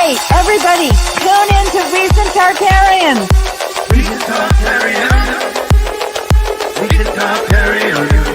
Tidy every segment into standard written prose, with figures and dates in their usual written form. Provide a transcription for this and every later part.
Hey, everybody, tune in to Recent Tartarians. Recent Tartarians. Recent Tartarians.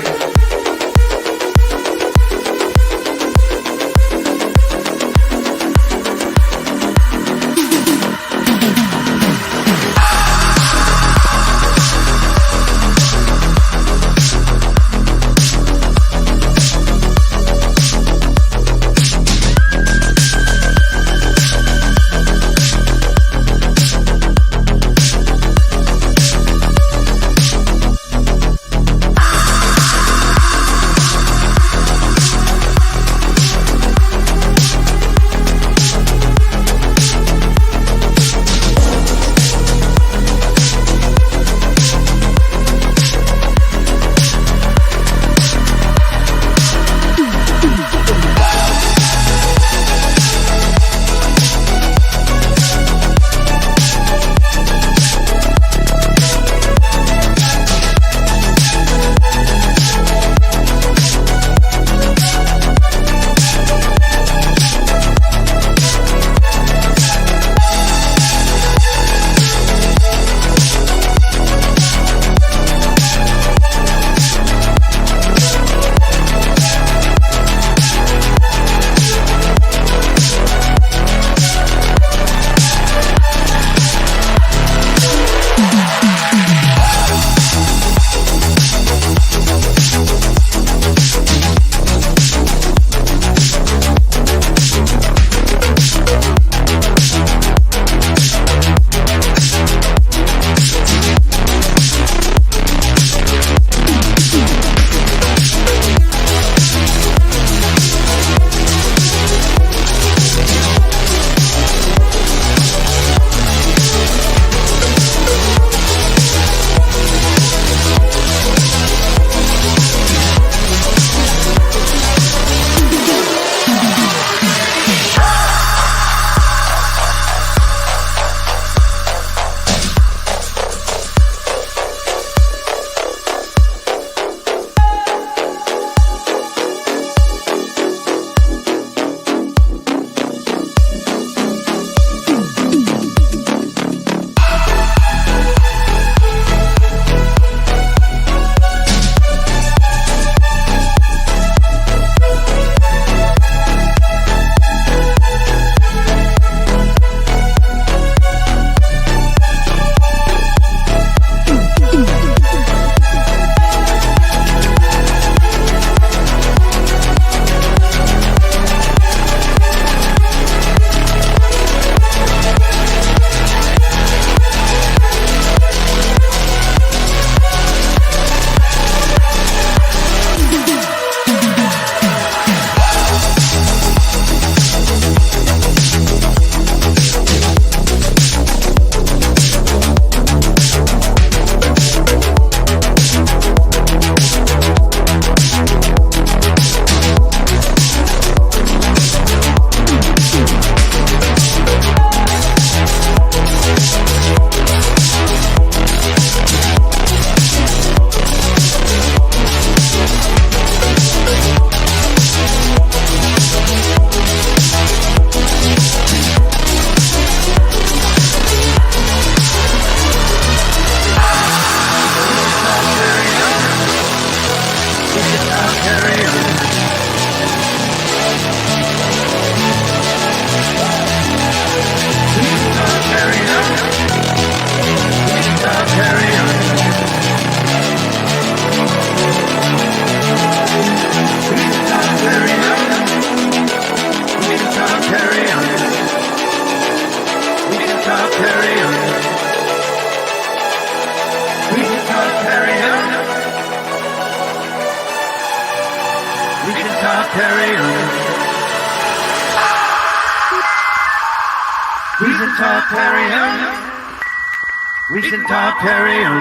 Recent Tartarians.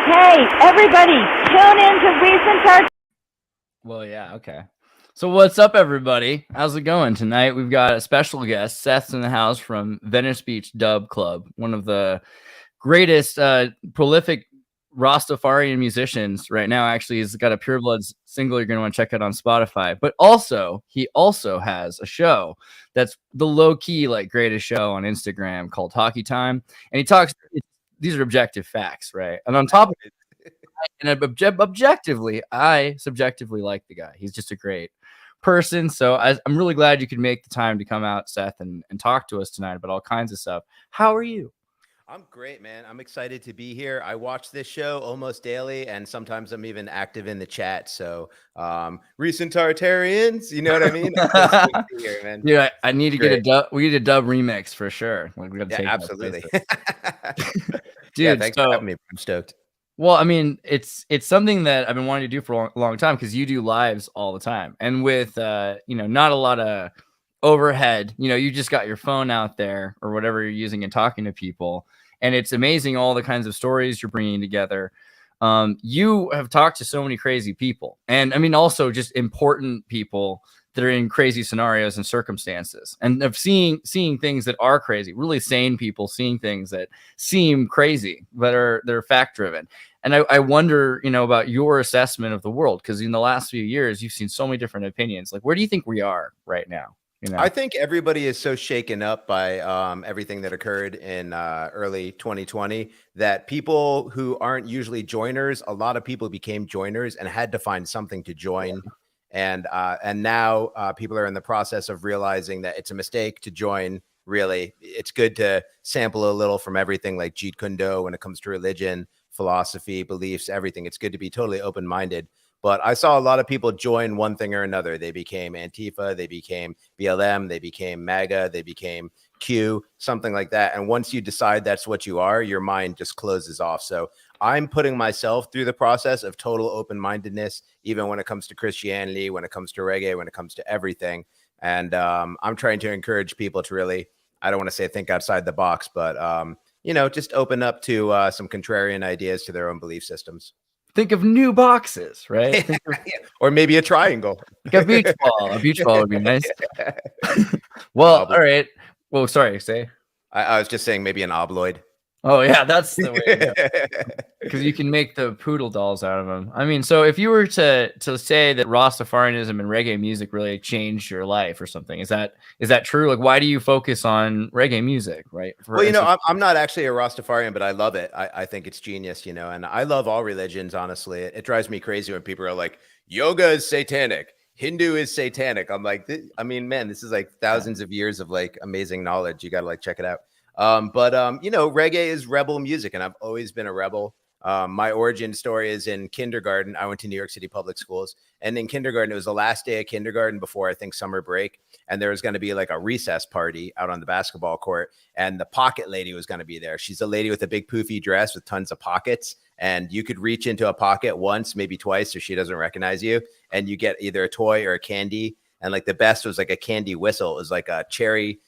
Hey, everybody, tune in to Recent Tartarians. Well, yeah, okay. So what's up, everybody? How's it going? Tonight we've got a special guest. Seth's in the house from Venice Beach Dub Club, one of the greatest prolific Rastafarian musicians right now. Actually, he's got a Purebloods single you're going to want to check out on Spotify. But also, he also has a show that's the low key, like, greatest show on Instagram called Hockey Time. And he talks, these are objective facts, right? And on top of it, and objectively, I subjectively like the guy. He's just a great person. So I'm really glad you could make the time to come out, Seth, and talk to us tonight about all kinds of stuff. How are you? I'm great, man. I'm excited to be here. I watch this show almost daily, and sometimes I'm even active in the chat. So, recent Tartarians, you know what I mean? Here, man. Yeah, I need to get a dub. We need a dub remix for sure. Like, we got to take absolutely. Dude, thanks for having me. I'm stoked. Well, I mean, it's something that I've been wanting to do for a long time, because you do lives all the time, and with not a lot of overhead. You just got your phone out there or whatever you're using and talking to people, and it's amazing all the kinds of stories you're bringing together. You have talked to so many crazy people, and I mean also just important people that are in crazy scenarios and circumstances, and of seeing things that are crazy, really sane people seeing things that seem crazy but they're fact driven. And I wonder, about your assessment of the world, because in the last few years you've seen so many different opinions. Like, where do you think we are right now? I think everybody is so shaken up by everything that occurred in early 2020 that people who aren't usually joiners, a lot of people became joiners and had to find something to join. And now people are in the process of realizing that it's a mistake to join. Really, it's good to sample a little from everything, like Jeet Kune Do when it comes to religion, philosophy, beliefs, everything. It's good to be totally open-minded. But I saw a lot of people join one thing or another. They became Antifa, they became BLM, they became MAGA, they became Q, something like that. And once you decide that's what you are, your mind just closes off. So I'm putting myself through the process of total open-mindedness, even when it comes to Christianity, when it comes to reggae, when it comes to everything. And I'm trying to encourage people to really, I don't want to say think outside the box, but, just open up to some contrarian ideas to their own belief systems. Think of new boxes, right? Or maybe a triangle. Like a beach ball. A beach ball would be nice. Well, all right. Well, sorry, say. I was just saying maybe an obloid. Oh, yeah, that's the way. Because you can make the poodle dolls out of them. I mean, so if you were to say that Rastafarianism and reggae music really changed your life or something, is that true? Like, why do you focus on reggae music, right? Well, I'm not actually a Rastafarian, but I love it. I think it's genius, and I love all religions, honestly. It drives me crazy when people are like, yoga is satanic, Hindu is satanic. I'm like, man, this is like thousands of years of like amazing knowledge. You got to like check it out. But reggae is rebel music, and I've always been a rebel. My origin story is in kindergarten. I went to New York City public schools, and in kindergarten, it was the last day of kindergarten before, I think, summer break. And there was going to be like a recess party out on the basketball court, and the pocket lady was going to be there. She's a lady with a big poofy dress with tons of pockets, and you could reach into a pocket once, maybe twice, so she doesn't recognize you, and you get either a toy or a candy. And like the best was like a candy whistle. It was like a cherry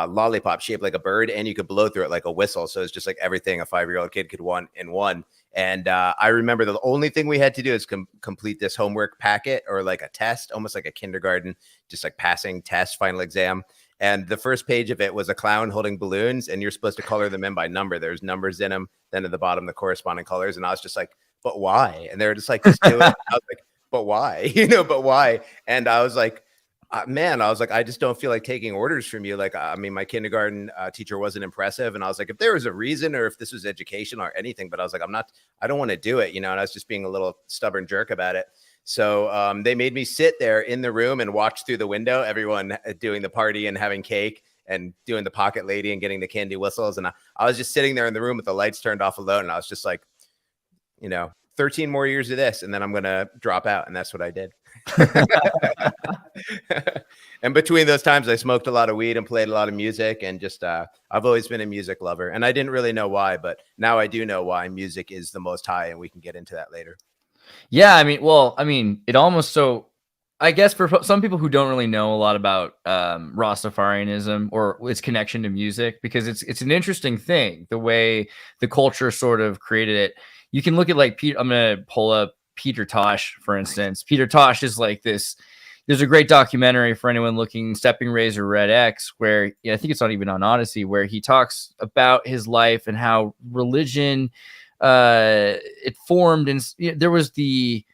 lollipop shaped like a bird, and you could blow through it like a whistle. So it's just like everything a 5-year-old kid could want in one. And I remember the only thing we had to do is complete this homework packet, or like a test, almost like a kindergarten, just like passing test, final exam. And the first page of it was a clown holding balloons, and you're supposed to color them in by number. There's numbers in them. Then at the bottom, the corresponding colors. And I was just like, but why? And they were just like, just do it. I was like, but why? But why? And I was like, I just don't feel like taking orders from you. Like, I mean, my kindergarten teacher wasn't impressive. And I was like, if there was a reason, or if this was education or anything, but I was like, I don't want to do it, and I was just being a little stubborn jerk about it. So they made me sit there in the room and watch through the window, everyone doing the party and having cake and doing the pocket lady and getting the candy whistles. And I was just sitting there in the room with the lights turned off alone. And I was just like, 13 more years of this, and then I'm going to drop out. And that's what I did. And between those times, I smoked a lot of weed and played a lot of music, and just I've always been a music lover, and I didn't really know why, but now I do know why music is the most high, and we can get into that later. Yeah, I mean, it almost, so I guess for some people who don't really know a lot about Rastafarianism or its connection to music, because it's an interesting thing, the way the culture sort of created it. You can look at like I'm going to pull up Peter Tosh, for instance. Peter Tosh is like this. There's a great documentary for anyone looking, Stepping Razor Red X, where I think it's not even on Odyssey, where he talks about his life and how religion it formed, and there was the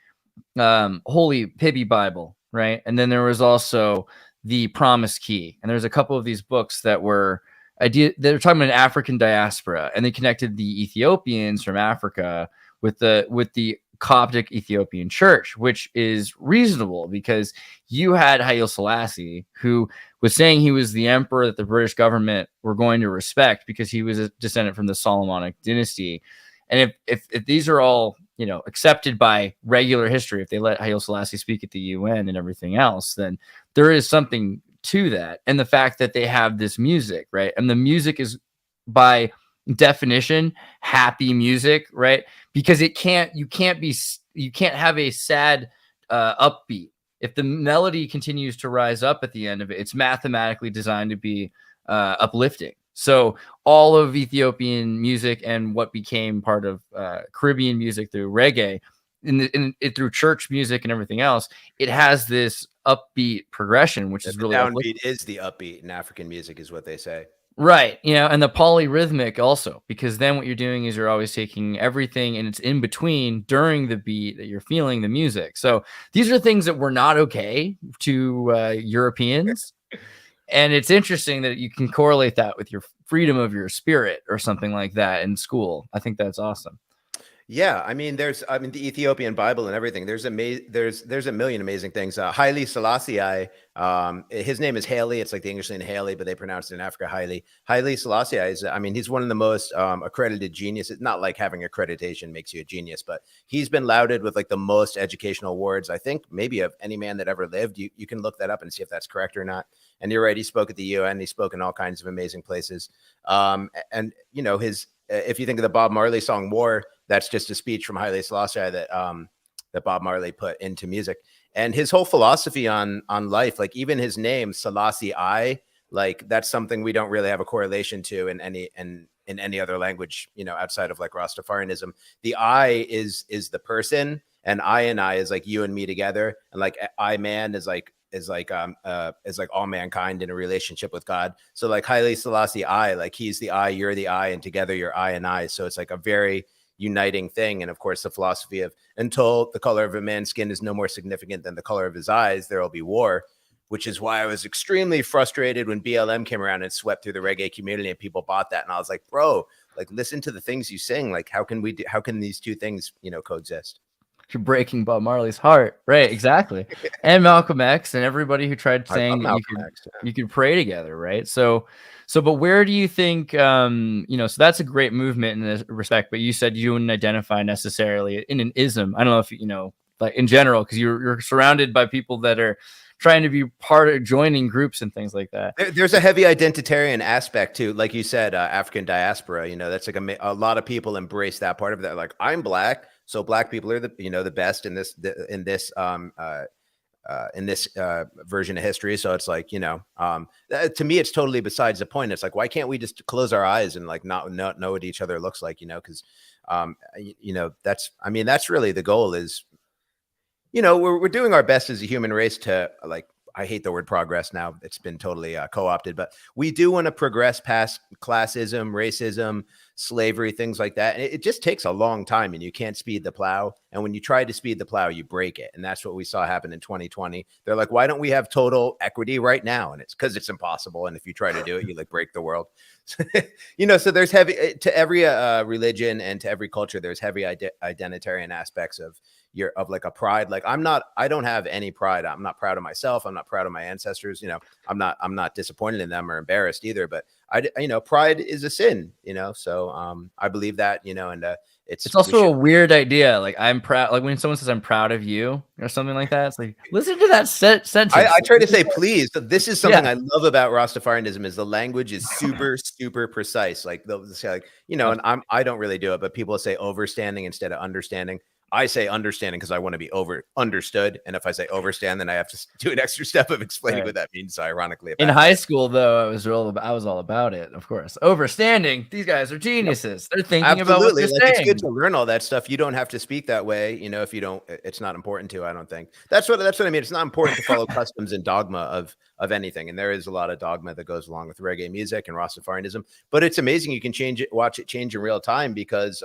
Holy Pibby Bible, right? And then there was also the Promise Key, and there's a couple of these books that were they're talking about an African diaspora, and they connected the Ethiopians from Africa with the Coptic Ethiopian Church, which is reasonable because you had Haile Selassie, who was saying he was the emperor that the British government were going to respect because he was a descendant from the Solomonic dynasty. And if these are all, you know, accepted by regular history, if they let Haile Selassie speak at the UN and everything else, then there is something to that. And the fact that they have this music, right? And the music is by definition happy music, right? Because you can't have a sad upbeat. If the melody continues to rise up at the end of it, it's mathematically designed to be uplifting. So all of Ethiopian music and what became part of Caribbean music through reggae, through church music and everything else, it has this upbeat progression, which is really downbeat is the upbeat in African music, is what they say. Right. You know, and the polyrhythmic also, because then what you're doing is you're always taking everything and it's in between during the beat that you're feeling the music. So these are things that were not okay to Europeans. And it's interesting that you can correlate that with your freedom of your spirit or something like that in school. I think that's awesome. Yeah, I mean, the Ethiopian Bible and everything. There's a million amazing things. Haile Selassie, his name is Haley. It's like the English name Haley, but they pronounce it in Africa Haile. Haile Selassie is, I mean, he's one of the most accredited geniuses. Not like having accreditation makes you a genius, but he's been lauded with like the most educational awards, I think, maybe of any man that ever lived. You can look that up and see if that's correct or not. And you're right, he spoke at the UN. He spoke in all kinds of amazing places. And you know, if you think of the Bob Marley song "War," that's just a speech from Haile Selassie that Bob Marley put into music. And his whole philosophy on life, like even his name Selassie I, like that's something we don't really have a correlation to in any other language, you know, outside of like Rastafarianism. The I is the person, and I is like you and me together, and like I man is like all mankind in a relationship with God. So like Haile Selassie I, like he's the I, you're the I, and together you're I and I. So it's like a very uniting thing. And of course, the philosophy of until the color of a man's skin is no more significant than the color of his eyes, there will be war, which is why I was extremely frustrated when BLM came around and swept through the reggae community and people bought that. And I was like, bro, like listen to the things you sing. Like how can these two things, you know, coexist? You're breaking Bob Marley's heart. Right, exactly. And Malcolm X and everybody who tried saying that you could pray together, right? So but where do you think you know, so that's a great movement in this respect, but you said you wouldn't identify necessarily in an ism. I don't know if you know, like in general, because you're surrounded by people that are trying to be part of joining groups and things like that. There's a heavy identitarian aspect too, like you said, African diaspora. You know, that's like a lot of people embrace that part of that. Like I'm black, so black people are the best in this version of history. So it's like, you know, to me, it's totally besides the point. It's like, why can't we just close our eyes and like not know what each other looks like? You know, because you know, that's really the goal is. You know, we're doing our best as a human race to, like, I hate the word progress now. It's been totally co-opted, but we do want to progress past classism, racism, slavery, things like that. And it just takes a long time, and you can't speed the plow. And when you try to speed the plow, you break it. And that's what we saw happen in 2020. They're like, why don't we have total equity right now? And it's because it's impossible. And if you try to do it, you like break the world. You know, so there's heavy to every religion and to every culture. There's heavy identitarian aspects of like a pride. Like I don't have any pride. I'm not proud of myself. I'm not proud of my ancestors. You know, I'm not disappointed in them or embarrassed either, but you know, pride is a sin, you know? So, I believe that, you know, and, it's also a weird idea. Like I'm proud, like when someone says I'm proud of you or something like that, it's like, listen to that sentence. I try to say, please. So this is something I love about Rastafarianism is the language is super, super precise. Like they'll say like, you know, and I don't really do it, but people say overstanding instead of understanding. I say understanding because I want to be understood. And if I say overstand, then I have to do an extra step of explaining what that means. So ironically, in high school, though, I was all about it, of course. Overstanding. These guys are geniuses. They're thinking about what they're saying. It's good to learn all that stuff. You don't have to speak that way. You know, if you don't, it's not important to, I don't think. That's what I mean. It's not important to follow customs and dogma of anything. And there is a lot of dogma that goes along with reggae music and Rastafarianism, but it's amazing. You can watch it change in real time because,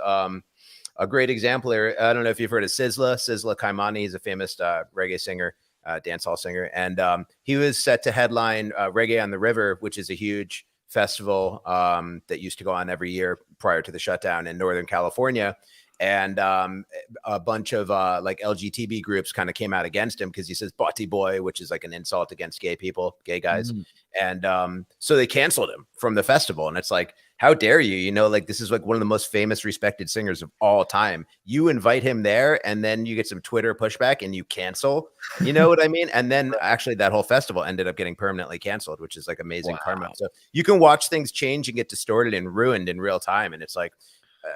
a great exemplar. I don't know if you've heard of Sizzla Kaimani. He's a famous reggae singer, dancehall singer, and he was set to headline Reggae on the River, which is a huge festival that used to go on every year prior to the shutdown in Northern California. And a bunch of like LGTB groups kind of came out against him because he says "botty boy," which is like an insult against gay people, gay guys. And so they canceled him from the festival. And it's like, how dare you? You know, like this is like one of the most famous, respected singers of all time. You invite him there, and then you get some Twitter pushback, and you cancel. You know what I mean? And then actually, that whole festival ended up getting permanently canceled, which is like amazing karma. So you can watch things change and get distorted and ruined in real time, and it's like.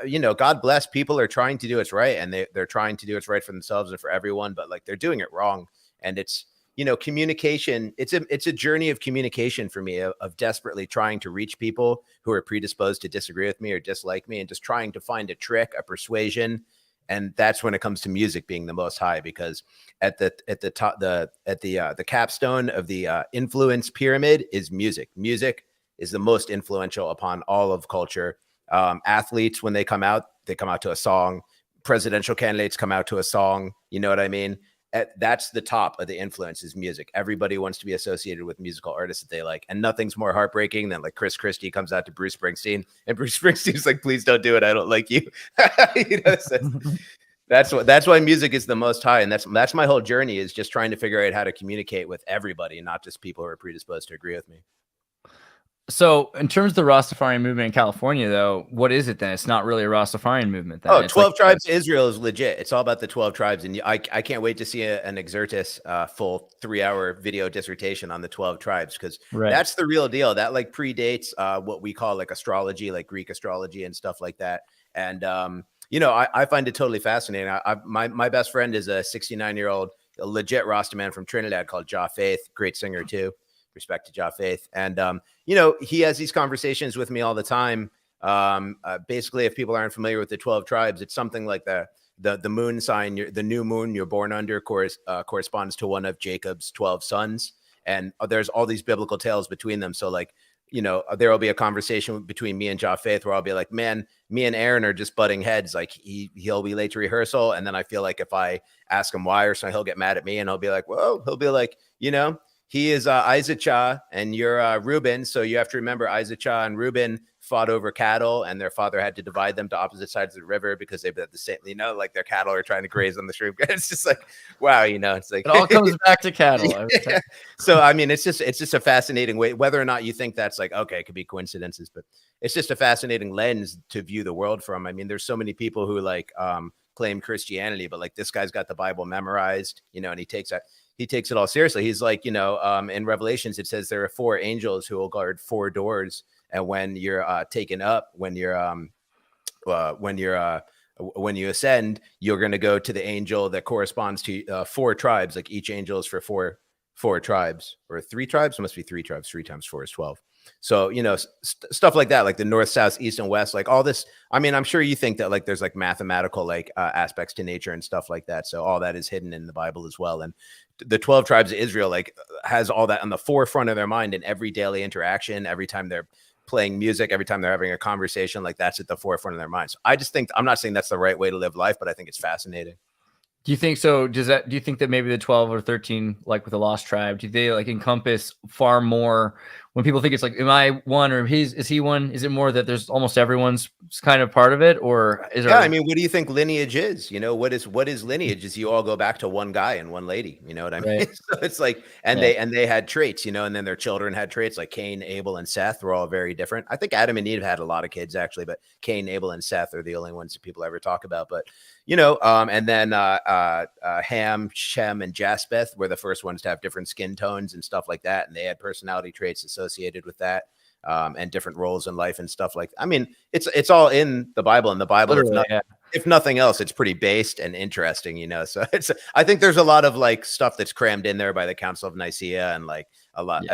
You know, God bless, people are trying to do what's right, and they're trying to do what's right for themselves and for everyone, but like they're doing it wrong. And it's, you know, communication, it's a journey of communication for me, of desperately trying to reach people who are predisposed to disagree with me or dislike me, and just trying to find a trick, a persuasion. And that's when it comes to music being the most high, because at the top, the capstone of the influence pyramid is music. Music is the most influential upon all of culture. Athletes, when they come out to a song. Presidential candidates come out to a song. You know what I mean? That's the top of the influence, is music. Everybody wants to be associated with musical artists that they like, and nothing's more heartbreaking than like Chris Christie comes out to Bruce Springsteen, and Bruce Springsteen's like, "Please don't do it. I don't like you." You know, so that's why music is the most high, and that's my whole journey, is just trying to figure out how to communicate with everybody, not just people who are predisposed to agree with me. So in terms of the Rastafarian movement in California, though, what is it then? It's not really a Rastafarian movement then. Oh, It's 12 like, Tribes Israel is legit. It's all about the 12 tribes. And I can't wait to see an Exertus full 3-hour video dissertation on the 12 tribes, because right. that's the real deal. That like predates what we call like astrology, like Greek astrology and stuff like that. And, you know, I find it totally fascinating. My best friend is a 69-year-old legit Rasta man from Trinidad called Jah Faith, great singer too. Respect to Jah Faith. And, you know, he has these conversations with me all the time. Basically, if people aren't familiar with the 12 tribes, it's something like the moon sign, the new moon you're born under corresponds to one of Jacob's 12 sons. And there's all these biblical tales between them. So like, you know, there will be a conversation between me and Jah Faith where I'll be like, man, me and Aaron are just butting heads. Like he'll be late to rehearsal. And then I feel like if I ask him why or something, he'll get mad at me, and he'll be like, whoa, he'll be like, you know, he is Issachar and you're Reuben. So you have to remember, Issachar and Reuben fought over cattle, and their father had to divide them to opposite sides of the river because they had the same, you know, like their cattle are trying to graze on the stream. It's just like, wow, you know, it's like it all comes back to cattle. Yeah. So, I mean, it's just a fascinating way, whether or not you think that's like, okay, it could be coincidences, but it's just a fascinating lens to view the world from. I mean, there's so many people who like claim Christianity, but like this guy's got the Bible memorized, you know, and he takes it all seriously. He's like, you know, in Revelations, it says there are 4 angels who will guard 4 doors. And when you're taken up, when you ascend, you're going to go to the angel that corresponds to 4 tribes. Like each angel is for four tribes, or 3 tribes. It must be 3 tribes. 3 times 4 is 12. So, you know, stuff like that, like the north, south, east, and west, like all this. I mean, I'm sure you think that like there's like mathematical like aspects to nature and stuff like that. So all that is hidden in the Bible as well. And the 12 tribes of Israel like has all that on the forefront of their mind in every daily interaction, every time they're playing music, every time they're having a conversation, like that's at the forefront of their minds. So I just think, I'm not saying that's the right way to live life, but I think it's fascinating. Do you think so? Do you think that maybe the 12 or 13, like with the Lost Tribe, do they like encompass far more? When people think it's like, am I one, or is he one? Is it more that there's almost everyone's kind of part of it, or is there? Yeah, I mean, what do you think lineage is? You know, what is lineage? Is you all go back to one guy and one lady. You know what I mean? Right. So it's like, and they had traits, you know, and then their children had traits, like Cain, Abel, and Seth were all very different. I think Adam and Eve had a lot of kids actually, but Cain, Abel, and Seth are the only ones that people ever talk about. But you know, and then Ham, Shem, and Japheth were the first ones to have different skin tones and stuff like that, and they had personality traits associated with that, and different roles in life and stuff like that. I mean, it's all in the Bible, and the Bible, if nothing else, it's pretty based and interesting, you know. So I think there's a lot of like stuff that's crammed in there by the Council of Nicaea, and like a lot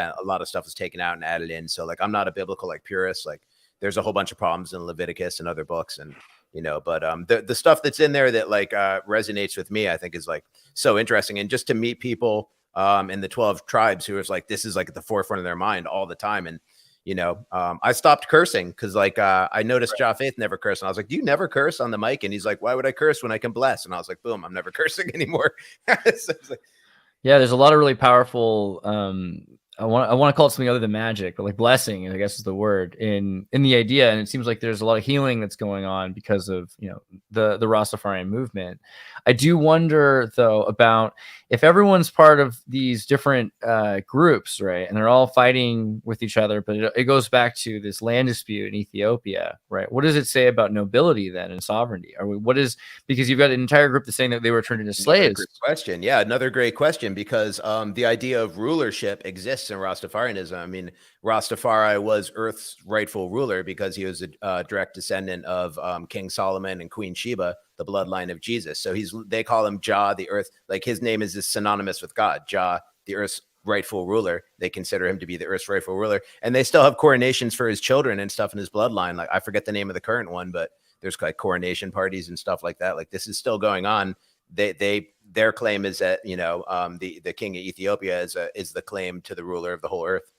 of stuff is taken out and added in. So like, I'm not a biblical like purist. Like, there's a whole bunch of problems in Leviticus and other books, and you know, but the stuff that's in there that like resonates with me, I think is like so interesting. And just to meet people in the 12 tribes who is like, this is like at the forefront of their mind all the time. And I stopped cursing because like I noticed Ja Faith never cursed, and I was like, "Do you never curse on the mic?" And he's like, "Why would I curse when I can bless?" And I was like, "Boom, I'm never cursing anymore." So it's like, Yeah, there's a lot of really powerful I want to call it something other than magic, but like blessing, I guess is the word in the idea. And it seems like there's a lot of healing that's going on because of, the Rastafarian movement. I do wonder though about if everyone's part of these different groups, right? And they're all fighting with each other, but it goes back to this land dispute in Ethiopia, right? What does it say about nobility then and sovereignty? Because you've got an entire group that's saying that they were turned into slaves. Great question. Yeah, another great question because the idea of rulership exists in Rastafarianism. I mean, Rastafari was Earth's rightful ruler because he was a direct descendant of King Solomon and Queen Sheba, the bloodline of Jesus. So they call him Jah, the Earth. Like his name is synonymous with God. Jah, the Earth's rightful ruler. They consider him to be the Earth's rightful ruler, and they still have coronations for his children and stuff in his bloodline. Like I forget the name of the current one, but there's like coronation parties and stuff like that. Like this is still going on. Their claim is that the king of Ethiopia is the claim to the ruler of the whole earth.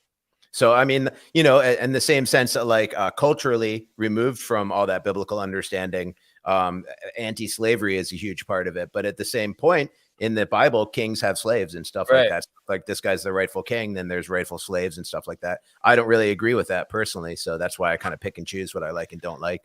So I mean, in the same sense that like culturally removed from all that biblical understanding, anti-slavery is a huge part of it. But at the same point in the Bible, kings have slaves and stuff like that. Like this guy's the rightful king, then there's rightful slaves and stuff like that. I don't really agree with that personally, so that's why I kind of pick and choose what I like and don't like.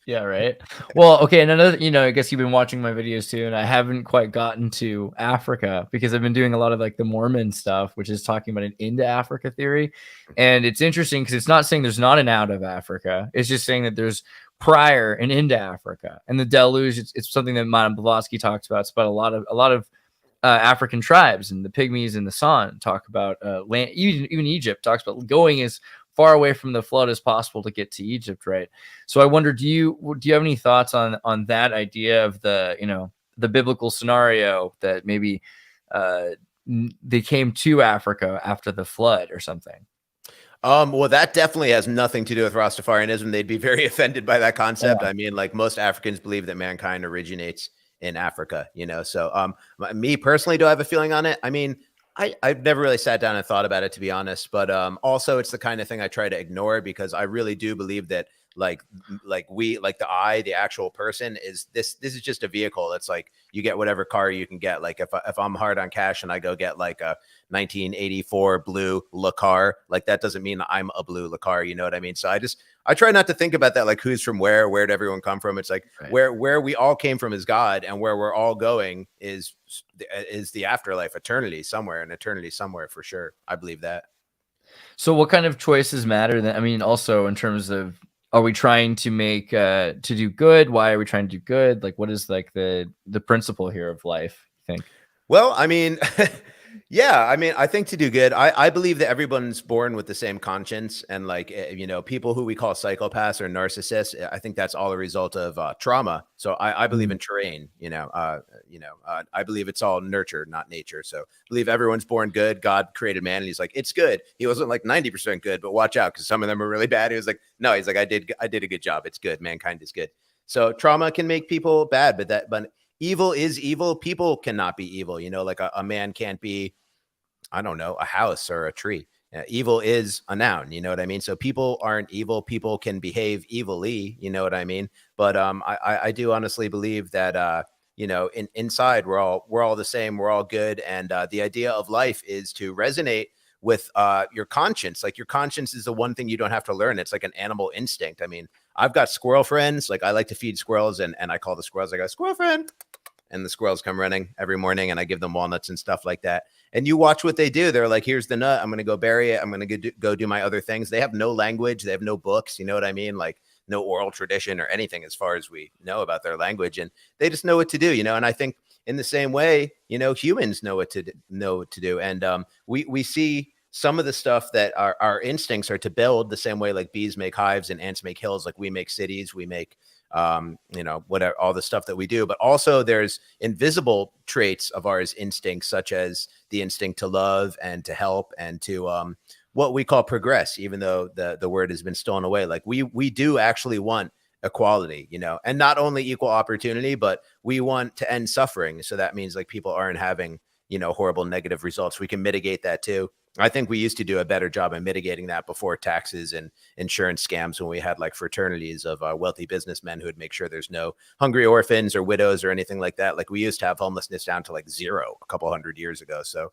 Yeah, right. Well, okay, and another, I guess you've been watching my videos too, and I haven't quite gotten to Africa because I've been doing a lot of like the Mormon stuff, which is talking about an into Africa theory. And it's interesting because it's not saying there's not an out of Africa, it's just saying that there's prior and into Africa. And the deluge, it's something that Madame Blavatsky talks about. It's about a lot of African tribes, and the Pygmies and the San talk about land. Even Egypt talks about going as far away from the flood as possible to get to Egypt, right? So I wonder, do you have any thoughts on that idea of the biblical scenario that maybe they came to Africa after the flood or something? Well, that definitely has nothing to do with Rastafarianism. They'd be very offended by that concept. Yeah. I mean, like most Africans believe that mankind originates in Africa, So me personally, do I have a feeling on it? I mean, I've never really sat down and thought about it, to be honest. But also, it's the kind of thing I try to ignore because I really do believe that the actual person is this is just a vehicle. It's like you get whatever car you can get. Like if I'm hard on cash and I go get like a 1984 blue Le Car, like that doesn't mean I'm a blue Le Car. You know what I mean? So I try not to think about that. Like who's from where did everyone come from? It's like where we all came from is God, and where we're all going is the afterlife, eternity somewhere for sure. I believe that. So what kind of choices matter then? I mean, also in terms of, are we trying to make to do good? Why are we trying to do good? Like, what is like the principle here of life, you think? Well, I mean, yeah, I mean, I think to do good, I believe that everyone's born with the same conscience, and like, people who we call psychopaths or narcissists, I think that's all a result of trauma. So I believe in terrain, I believe it's all nurture, not nature. So I believe everyone's born good. God created man, and he's like, it's good. He wasn't like 90% good, but watch out, because some of them are really bad. He was like, no, he's like, I did a good job. It's good. Mankind is good. So trauma can make people bad, but evil is evil. People cannot be evil. Like a man can't be, I don't know, a house or a tree. Evil is a noun. You know what I mean? So people aren't evil. People can behave evilly. You know what I mean? But I do honestly believe that inside we're all the same. We're all good. And the idea of life is to resonate with your conscience. Like your conscience is the one thing you don't have to learn. It's like an animal instinct. I mean, I've got squirrel friends. Like I like to feed squirrels, and I call the squirrels, I go, squirrel friend. And the squirrels come running every morning, and I give them walnuts and stuff like that. And you watch what they do. They're like, here's the nut. I'm going to go bury it. I'm going to go do my other things. They have no language. They have no books. You know what I mean? Like no oral tradition or anything as far as we know about their language. And they just know what to do, And I think in the same way, humans know what to do. And we see some of the stuff that our instincts are to build the same way like bees make hives and ants make hills. Like we make cities, we make whatever, all the stuff that we do, but also there's invisible traits of ours instincts, such as the instinct to love and to help and to what we call progress, even though the word has been stolen away. Like we do actually want equality, and not only equal opportunity, but we want to end suffering. So that means like people aren't having, horrible negative results. We can mitigate that too. I think we used to do a better job of mitigating that before taxes and insurance scams, when we had like fraternities of wealthy businessmen who would make sure there's no hungry orphans or widows or anything like that. Like we used to have homelessness down to like 0 a couple hundred years ago. So,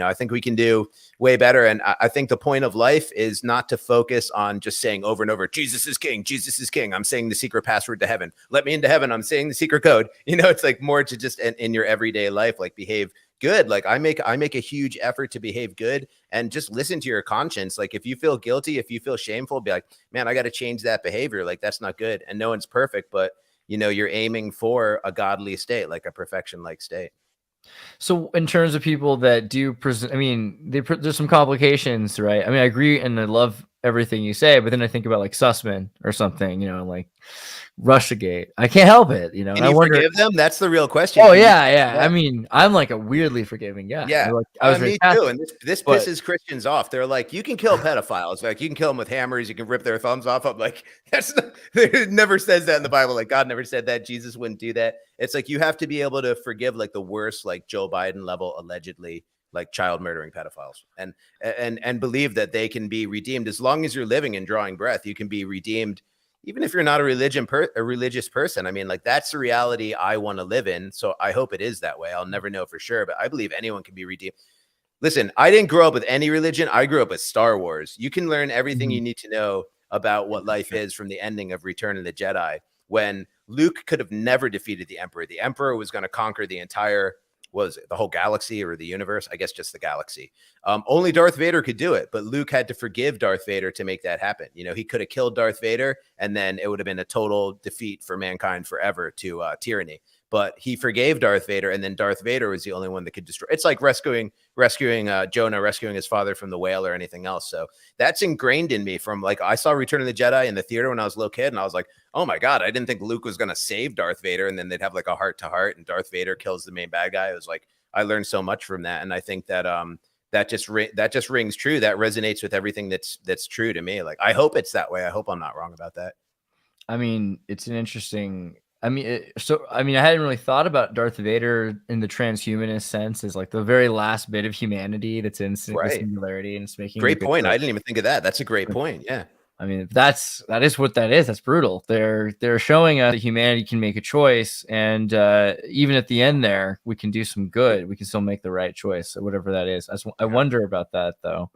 I think we can do way better. And I think the point of life is not to focus on just saying over and over, Jesus is king, Jesus is king. I'm saying the secret password to heaven. Let me into heaven. I'm saying the secret code. It's like more to just in your everyday life, like behave good. Like I make a huge effort to behave good and just listen to your conscience. Like if you feel guilty, if you feel shameful, be like, man, I got to change that behavior. Like that's not good. And no one's perfect, but you're aiming for a godly state, like a perfection like state. So in terms of people that do present, I mean, there's some complications, right? I mean, I agree and I love everything you say, but then I think about like Sussman or something, like Russiagate. I can't help it, Can I you wonder. forgive them? That's the real question. Oh yeah. I mean, I'm like a weirdly forgiving guy. Yeah, Like, I was me Catholic, too. And this pisses Christians off. They're like, you can kill pedophiles. Like you can kill them with hammers. You can rip their thumbs off. I'm like, it never says that in the Bible. Like God never said that. Jesus wouldn't do that. It's like you have to be able to forgive like the worst, like Joe Biden level, allegedly like child murdering pedophiles, and believe that they can be redeemed as long as you're living and drawing breath. You can be redeemed even if you're not a religious person. I mean, like that's the reality I want to live in. So I hope it is that way. I'll never know for sure, but I believe anyone can be redeemed. Listen, I didn't grow up with any religion. I grew up with Star Wars. You can learn everything you need to know about what life is from the ending of Return of the Jedi, when Luke could have never defeated the Emperor. The Emperor was going to conquer the entire, the whole galaxy or the universe? I guess just the galaxy. Only Darth Vader could do it, but Luke had to forgive Darth Vader to make that happen. He could have killed Darth Vader, and then it would have been a total defeat for mankind forever to tyranny. But he forgave Darth Vader, and then Darth Vader was the only one that could destroy. It's like rescuing Jonah, rescuing his father from the whale or anything else. So that's ingrained in me from like, I saw Return of the Jedi in the theater when I was a little kid, and I was like, oh my God, I didn't think Luke was going to save Darth Vader. And then they'd have like a heart to heart and Darth Vader kills the main bad guy. It was like, I learned so much from that. And I think that, that just rings true. That resonates with everything that's true to me. Like, I hope it's that way. I hope I'm not wrong about that. I mean, it's an interesting, I hadn't really thought about Darth Vader in the transhumanist sense as like the very last bit of humanity that's in the singularity, and it's making great point. I didn't even think of that. That's a great point. Yeah. I mean, that is what that is. That's brutal. They're showing us that humanity can make a choice, and even at the end there, we can do some good. We can still make the right choice, whatever that is. I wonder about that though.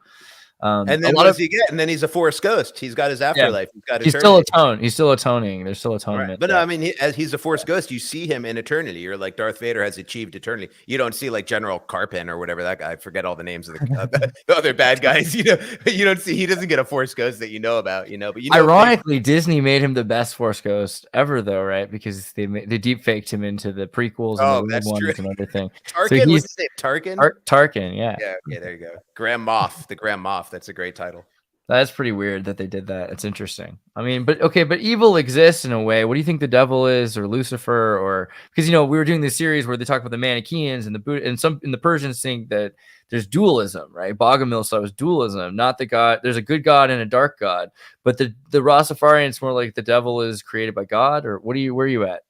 And then what does he get? And then he's a Force ghost. He's got his afterlife. Yeah. He's still atoning. There's still atonement. Right. But no, I mean, as he's a Force ghost, you see him in eternity. You're like, Darth Vader has achieved eternity. You don't see like General Carpin or whatever that guy. I forget all the names of the other bad guys. You don't see. He doesn't get a Force ghost that you know about. But ironically, Disney made him the best Force ghost ever, though, right? Because they deep faked him into the prequels and the ones and everything. Tarkin, so what's his name? Tarkin. Tarkin, yeah. Yeah. Okay, there you go. Grand Moff, the Grand Moff. That's a great title. That's pretty weird that they did that. It's interesting. I mean, but evil exists in a way. What do you think the devil is, or Lucifer, or because we were doing this series where they talk about the Manichaeans and the Buddha, and the Persians think that there's dualism, right? Bogomil saw it was dualism, not the God. There's a good God and a dark God, but the Rastafarians more like the devil is created by God, or where are you at?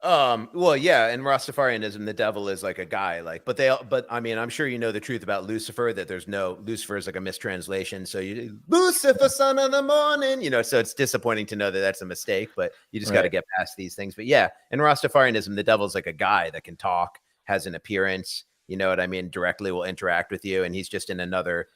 Well, yeah, in Rastafarianism, the devil is like a guy, like, but I mean, I'm sure you know the truth about Lucifer, that Lucifer is like a mistranslation. So Lucifer, son of the morning, so it's disappointing to know that that's a mistake, but you just got to get past these things. But yeah, in Rastafarianism, the devil's like a guy that can talk, has an appearance, you know what I mean? Directly will interact with you. And he's just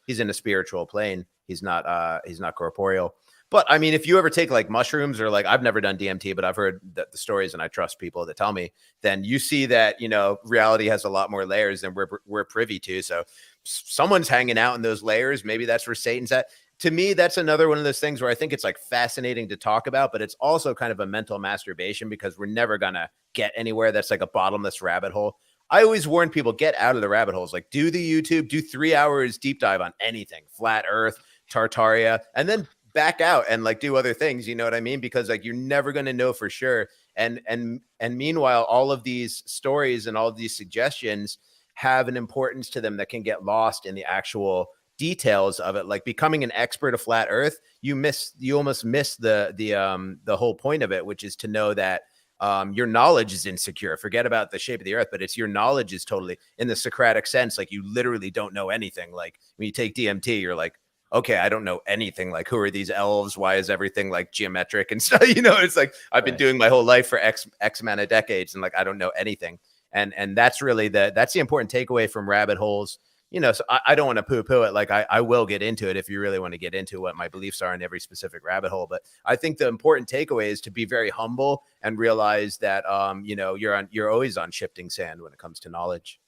he's in a spiritual plane. He's not corporeal. But I mean, if you ever take like mushrooms, or like, I've never done DMT, but I've heard the stories, and I trust people that tell me, then you see that, reality has a lot more layers than we're privy to. So someone's hanging out in those layers. Maybe that's where Satan's at. To me, that's another one of those things where I think it's like fascinating to talk about, but it's also kind of a mental masturbation, because we're never going to get anywhere. That's like a bottomless rabbit hole. I always warn people, get out of the rabbit holes. Like, do the YouTube, do 3 hours deep dive on anything, flat earth, Tartaria, and then back out and like do other things, you know what I mean? Because like, you're never going to know for sure. And meanwhile, all of these stories and all of these suggestions have an importance to them that can get lost in the actual details of it. Like becoming an expert of flat earth, you almost miss the whole point of it, which is to know that Your knowledge is insecure. Forget about the shape of the earth, but it's your knowledge is totally in the Socratic sense. Like you literally don't know anything. Like when you take DMT, you're like, okay, I don't know anything. Like, who are these elves? Why is everything like geometric and stuff? You know, it's like I've been doing my whole life for X amount of decades, and like I don't know anything. And that's really that's the important takeaway from rabbit holes. You know, so I don't want to poo-poo it. Like I will get into it if you really want to get into what my beliefs are in every specific rabbit hole. But I think the important takeaway is to be very humble and realize that you know, you're always on shifting sand when it comes to knowledge.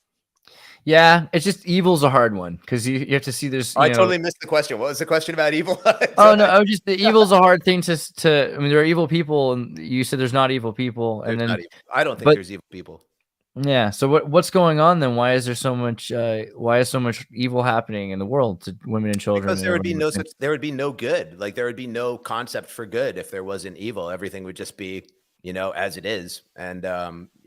Yeah, it's just evil's a hard one because you have to see there's. I totally missed the question. What was the question about evil? Oh no, just the evil's a hard thing to. I mean, there are evil people, and you said there's not evil people, and then I don't think there's evil people. Yeah. So what's going on then? Why is there so much? Why is so much evil happening in the world to women and children? Because there would be no good. Like there would be no concept for good if there wasn't evil. Everything would just be, you know, as it is. And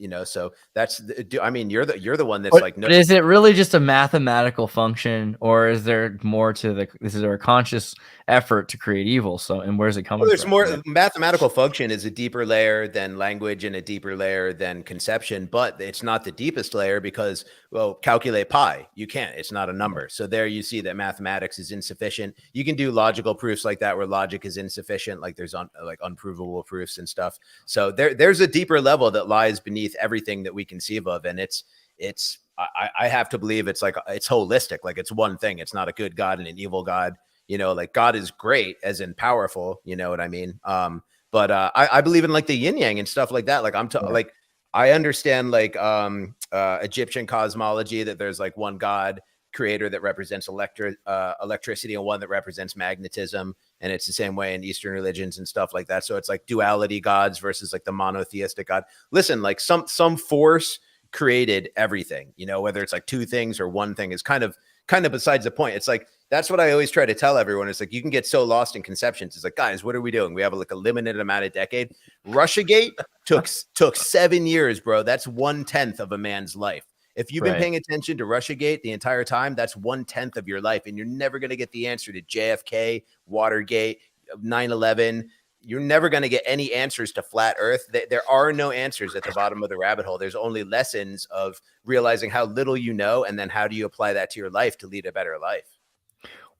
you know, so that's I mean, you're the one that's like, no. But is it really just a mathematical function, or is there more to this is there a conscious effort to create evil? So, and where's it coming Well, there's from? more. Mathematical function is a deeper layer than language and a deeper layer than conception, but it's not the deepest layer because, well, calculate pi. You can't. It's not a number. So there you see that mathematics is insufficient. You can do logical proofs like that where logic is insufficient, like there's like unprovable proofs and stuff. So there's a deeper level that lies beneath everything that we conceive of, and I have to believe it's holistic. Like it's one thing. It's not a good God and an evil God. You know, like God is great as in powerful, you know what I mean? But I believe in like the yin yang and stuff like that. Like like I understand like Egyptian cosmology, that there's like one God creator that represents electricity and one that represents magnetism. And it's the same way in Eastern religions and stuff like that. So it's like duality gods versus like the monotheistic God. Listen, like some force created everything, you know, whether it's like two things or one thing is kind of besides the point. It's like, that's what I always try to tell everyone. It's like, you can get so lost in conceptions. It's like, guys, what are we doing? We have like a limited amount of decade. Russiagate took 7 years, bro. That's 1/10 of a man's life. If you've been paying attention to Russiagate the entire time, that's 1/10 of your life. And you're never going to get the answer to JFK, Watergate, 9/11. You're never going to get any answers to flat earth. There are no answers at the bottom of the rabbit hole. There's only lessons of realizing how little you know. And then how do you apply that to your life to lead a better life?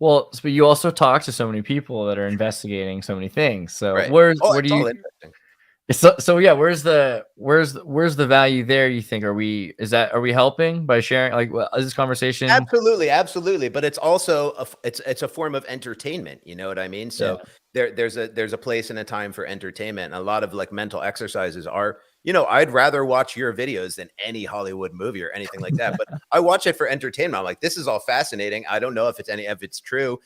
Well, but you also talk to so many people that are investigating so many things. So where do you? So yeah, where's the value there? You think are we helping by sharing? Like, is this conversation? Absolutely. But it's also it's a form of entertainment. You know what I mean? So there's a place and a time for entertainment. And a lot of like mental exercises are. You know, I'd rather watch your videos than any Hollywood movie or anything like that. But I watch it for entertainment. I'm like, this is all fascinating. I don't know if it's true.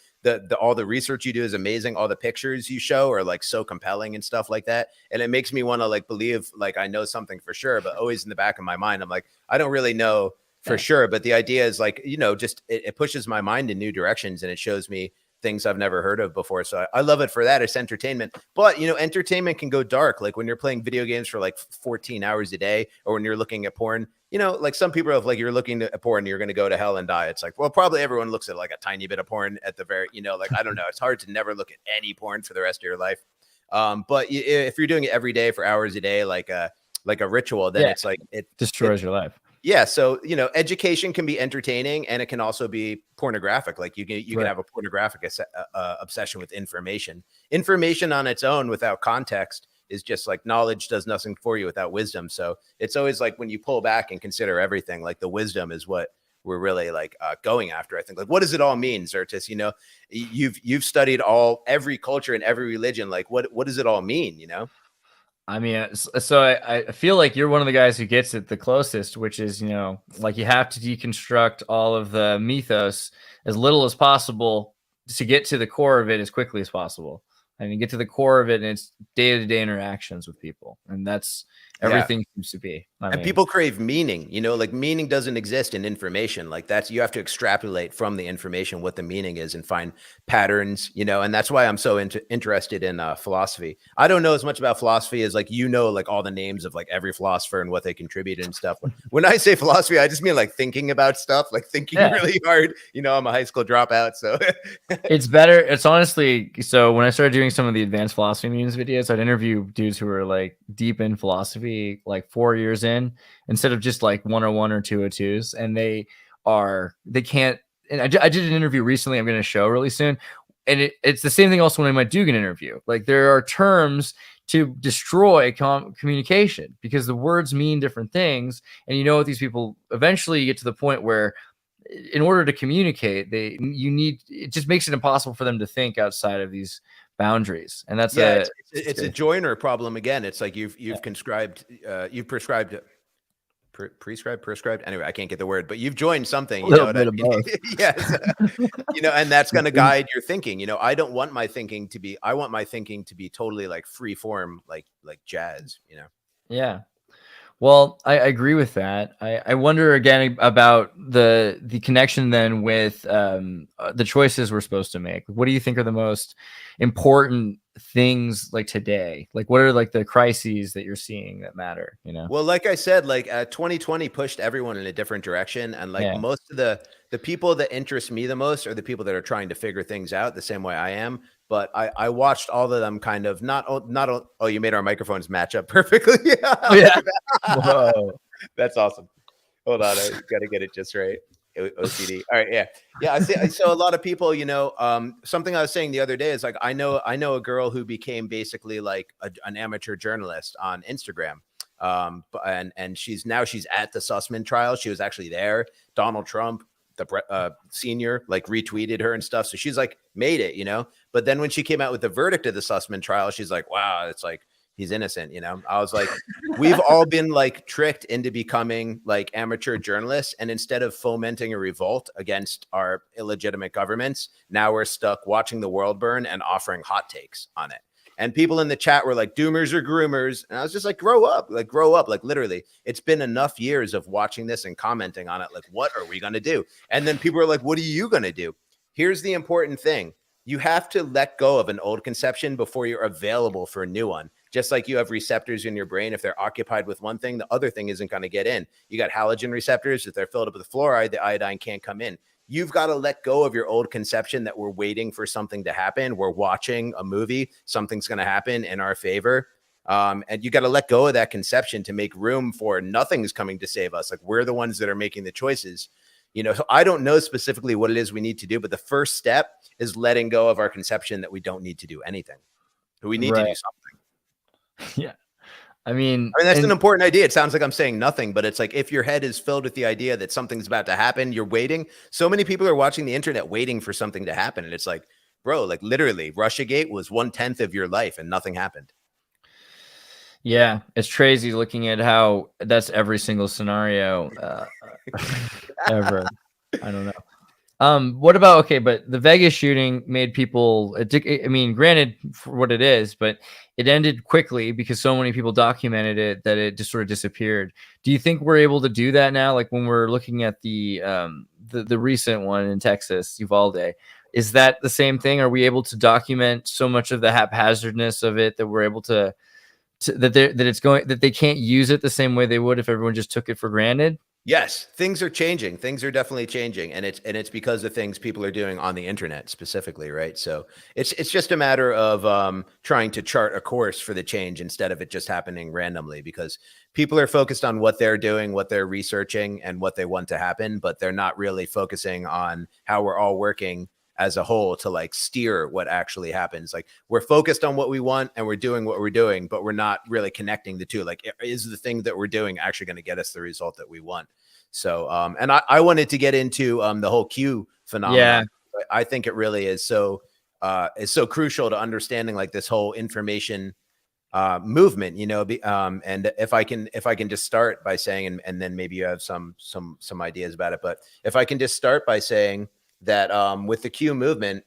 All the research you do is amazing. All the pictures you show are like so compelling and stuff like that. And it makes me want to like believe like I know something for sure. But always in the back of my mind, I'm like, I don't really know for sure. But the idea is like, you know, just it pushes my mind in new directions and it shows me things I've never heard of before. So I love it for that. It's entertainment. But, you know, entertainment can go dark. Like when you're playing video games for like 14 hours a day, or when you're looking at porn, you know, like some people have like, you're looking at porn, you're going to go to hell and die. It's like, well, probably everyone looks at like a tiny bit of porn at the very, you know, like, I don't know. It's hard to never look at any porn for the rest of your life. But if you're doing it every day for hours a day, like a ritual, then it's like, it destroys your life. Yeah. So, you know, education can be entertaining and it can also be pornographic. Like you can have a pornographic obsession with information. Information on its own without context is just like knowledge does nothing for you without wisdom. So it's always like when you pull back and consider everything, like the wisdom is what we're really like going after. I think like, what does it all mean, Zertis? You know, you've studied every culture and every religion. Like what does it all mean? You know? I mean, so I feel like you're one of the guys who gets it the closest, which is, you know, like you have to deconstruct all of the mythos as little as possible to get to the core of it as quickly as possible. I mean, get to the core of it and it's day-to-day interactions with people. And that's everything seems to be. And people crave meaning, you know, like meaning doesn't exist in information. Like you have to extrapolate from the information what the meaning is and find patterns, you know, and that's why I'm so interested in philosophy. I don't know as much about philosophy as like, you know, like all the names of like every philosopher and what they contributed and stuff. When I say philosophy, I just mean like thinking about stuff, like thinking really hard. You know, I'm a high school dropout, so it's better. It's honestly, so when I started doing some of the advanced philosophy news videos, I'd interview dudes who were like deep in philosophy, like 4 years in, instead of just like 101 or 202s. And they can't. And I did an interview recently, I'm going to show really soon. And it's the same thing also when I might do an interview. Like there are terms to destroy communication because the words mean different things. And you know what, these people eventually you get to the point where in order to communicate, it just makes it impossible for them to think outside of these boundaries. And that's it's a joiner problem again. It's like you've prescribed. Anyway, I can't get the word, but you've joined something. You know what I mean? Yes. You know, and that's going to guide your thinking. You know, I want my thinking to be totally like free form, like jazz. You know? Yeah. Well, I agree with that. I wonder again about the connection then with the choices we're supposed to make. What do you think are the most important things like today? Like what are like the crises that you're seeing that matter, you know? Well, like I said, like 2020 pushed everyone in a different direction. And like most of the people that interest me the most are the people that are trying to figure things out the same way I am. But I watched all of them kind of oh, you made our microphones match up perfectly. Yeah. Whoa. That's awesome. Hold on. I got to get it just right. OCD. All right. Yeah. Yeah. I saw a lot of people, you know, something I was saying the other day is like, I know a girl who became basically like an amateur journalist on Instagram. And she's at the Sussman trial. She was actually there. Donald Trump, the senior, like retweeted her and stuff. So she's like made it, you know, but then when she came out with the verdict of the Sussman trial, she's like, wow, it's like, he's innocent, you know. I was like, we've all been like tricked into becoming like amateur journalists. And instead of fomenting a revolt against our illegitimate governments, now we're stuck watching the world burn and offering hot takes on it. And people in the chat were like, doomers or groomers. And I was just like, grow up. Like literally, it's been enough years of watching this and commenting on it. Like, what are we going to do? And then people are like, what are you going to do? Here's the important thing. You have to let go of an old conception before you're available for a new one. Just like you have receptors in your brain. If they're occupied with one thing, the other thing isn't going to get in. You got halogen receptors. If they're filled up with fluoride, the iodine can't come in. You've got to let go of your old conception that we're waiting for something to happen. We're watching a movie. Something's going to happen in our favor. And you got to let go of that conception to make room for nothing's coming to save us. Like we're the ones that are making the choices. You know, so I don't know specifically what it is we need to do, but the first step is letting go of our conception that we don't need to do anything. We need to do something. Yeah. I mean, that's an important idea. It sounds like I'm saying nothing, but it's like if your head is filled with the idea that something's about to happen, you're waiting. So many people are watching the internet waiting for something to happen. And it's like, bro, like literally Russiagate was 1/10 of your life and nothing happened. Yeah, it's crazy looking at how that's every single scenario ever. I don't know. What about, but the Vegas shooting made people, I mean, granted for what it is, but it ended quickly because so many people documented it that it just sort of disappeared. Do you think we're able to do that now? Like when we're looking at the recent one in Texas, Uvalde, is that the same thing? Are we able to document so much of the haphazardness of it that we're able to that they can't use it the same way they would if everyone just took it for granted? Yes, things are changing. Things are definitely changing, and it's because of things people are doing on the internet specifically, right? So it's just a matter of trying to chart a course for the change instead of it just happening randomly, because people are focused on what they're doing, what they're researching, and what they want to happen, but they're not really focusing on how we're all working as a whole to like steer what actually happens. Like we're focused on what we want and we're doing what we're doing, but we're not really connecting the two. Like, is the thing that we're doing actually going to get us the result that we want? So, and I wanted to get into the whole Q phenomenon. Yeah. I think it really is so crucial to understanding like this whole information movement, you know, and if I can just start by saying, and then maybe you have some ideas about it, but if I can just start by saying that with the Q movement,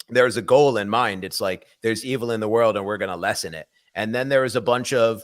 there's a goal in mind. It's like there's evil in the world and we're going to lessen it. And then there was a bunch of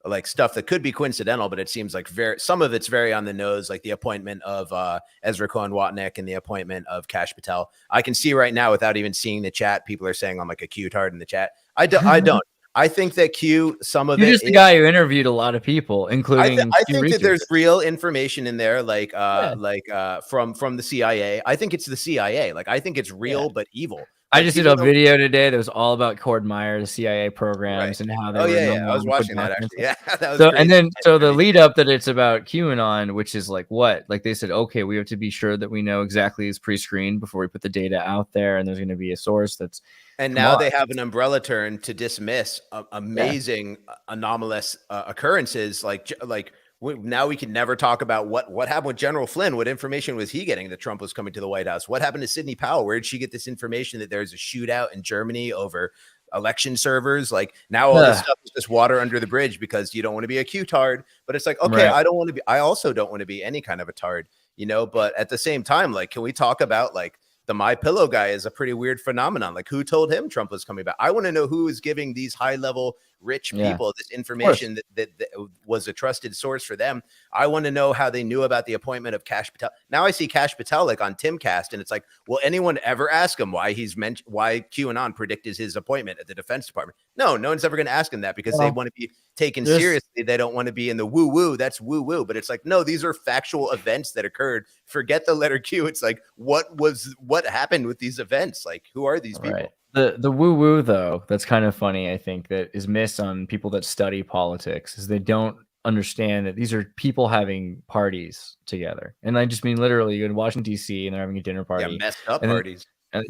like stuff that could be coincidental, but it seems like some of it's very on the nose, like the appointment of Ezra Cohen Watnick and the appointment of Kash Patel. I can see right now without even seeing the chat, people are saying I'm like a Q-tard in the chat. I don't. I think that some of You're it just the guy who interviewed a lot of people, including I Q think that there's researchers. real information in there, from the CIA. I think it's the CIA. Like I think it's real but evil. I Like, just did a video today that was all about Cord Meyer, the CIA programs, and how they were yeah, no I was longer watching that actually. documented. Yeah, that was So, crazy. and then so the lead up that it's about QAnon, which is like what? Like they said, okay, we have to be sure that we know exactly it's pre-screened before we put the data out there, and there's going to be a source that's. And now they have an umbrella term to dismiss amazing anomalous occurrences now we can never talk about what happened with General Flynn. What information was he getting that Trump was coming to the White House? What happened to Sidney Powell? Where did she get this information that there's a shootout in Germany over election servers? Like now all this stuff is just water under the bridge because you don't want to be a Q-tard. But it's like, okay, right. I also don't want to be any kind of a tard, but at the same time, like, can we talk about like the My Pillow guy is a pretty weird phenomenon. Like who told him Trump was coming back? I want to know who is giving these high level rich people this information that was a trusted source for them. I want to know how they knew about the appointment of Kash Patel. Now I see Kash Patel like on Timcast, and it's like, will anyone ever ask him why why QAnon predicted his appointment at the Defense Department? No one's ever going to ask him that because they want to be taken seriously. They don't want to be in the woo woo. That's woo woo. But it's like, no, these are factual events that occurred. Forget the letter Q. It's like, what happened with these events? Like, who are these people? Right. The woo woo though, that's kind of funny. I think that is missed on people that study politics is they don't understand that these are people having parties together. And I just mean literally you go to Washington DC and they're having a dinner party. Yeah, messed up parties. But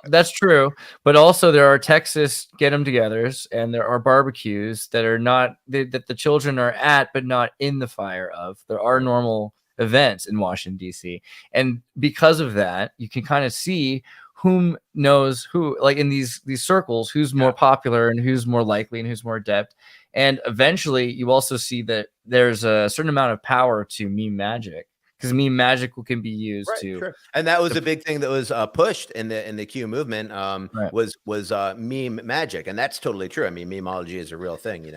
that's true. But also there are Texas get-em-togethers and there are barbecues that are not that the children are at but not in the fire of. There are normal events in Washington DC. And because of that, you can kind of see whom knows who, like in these circles, who's more popular and who's more likely and who's more adept. And eventually you also see that there's a certain amount of power to meme magic because meme magic can be used and that was a big thing that was pushed in the Q movement was meme magic, and that's totally true. I mean, memeology is a real thing,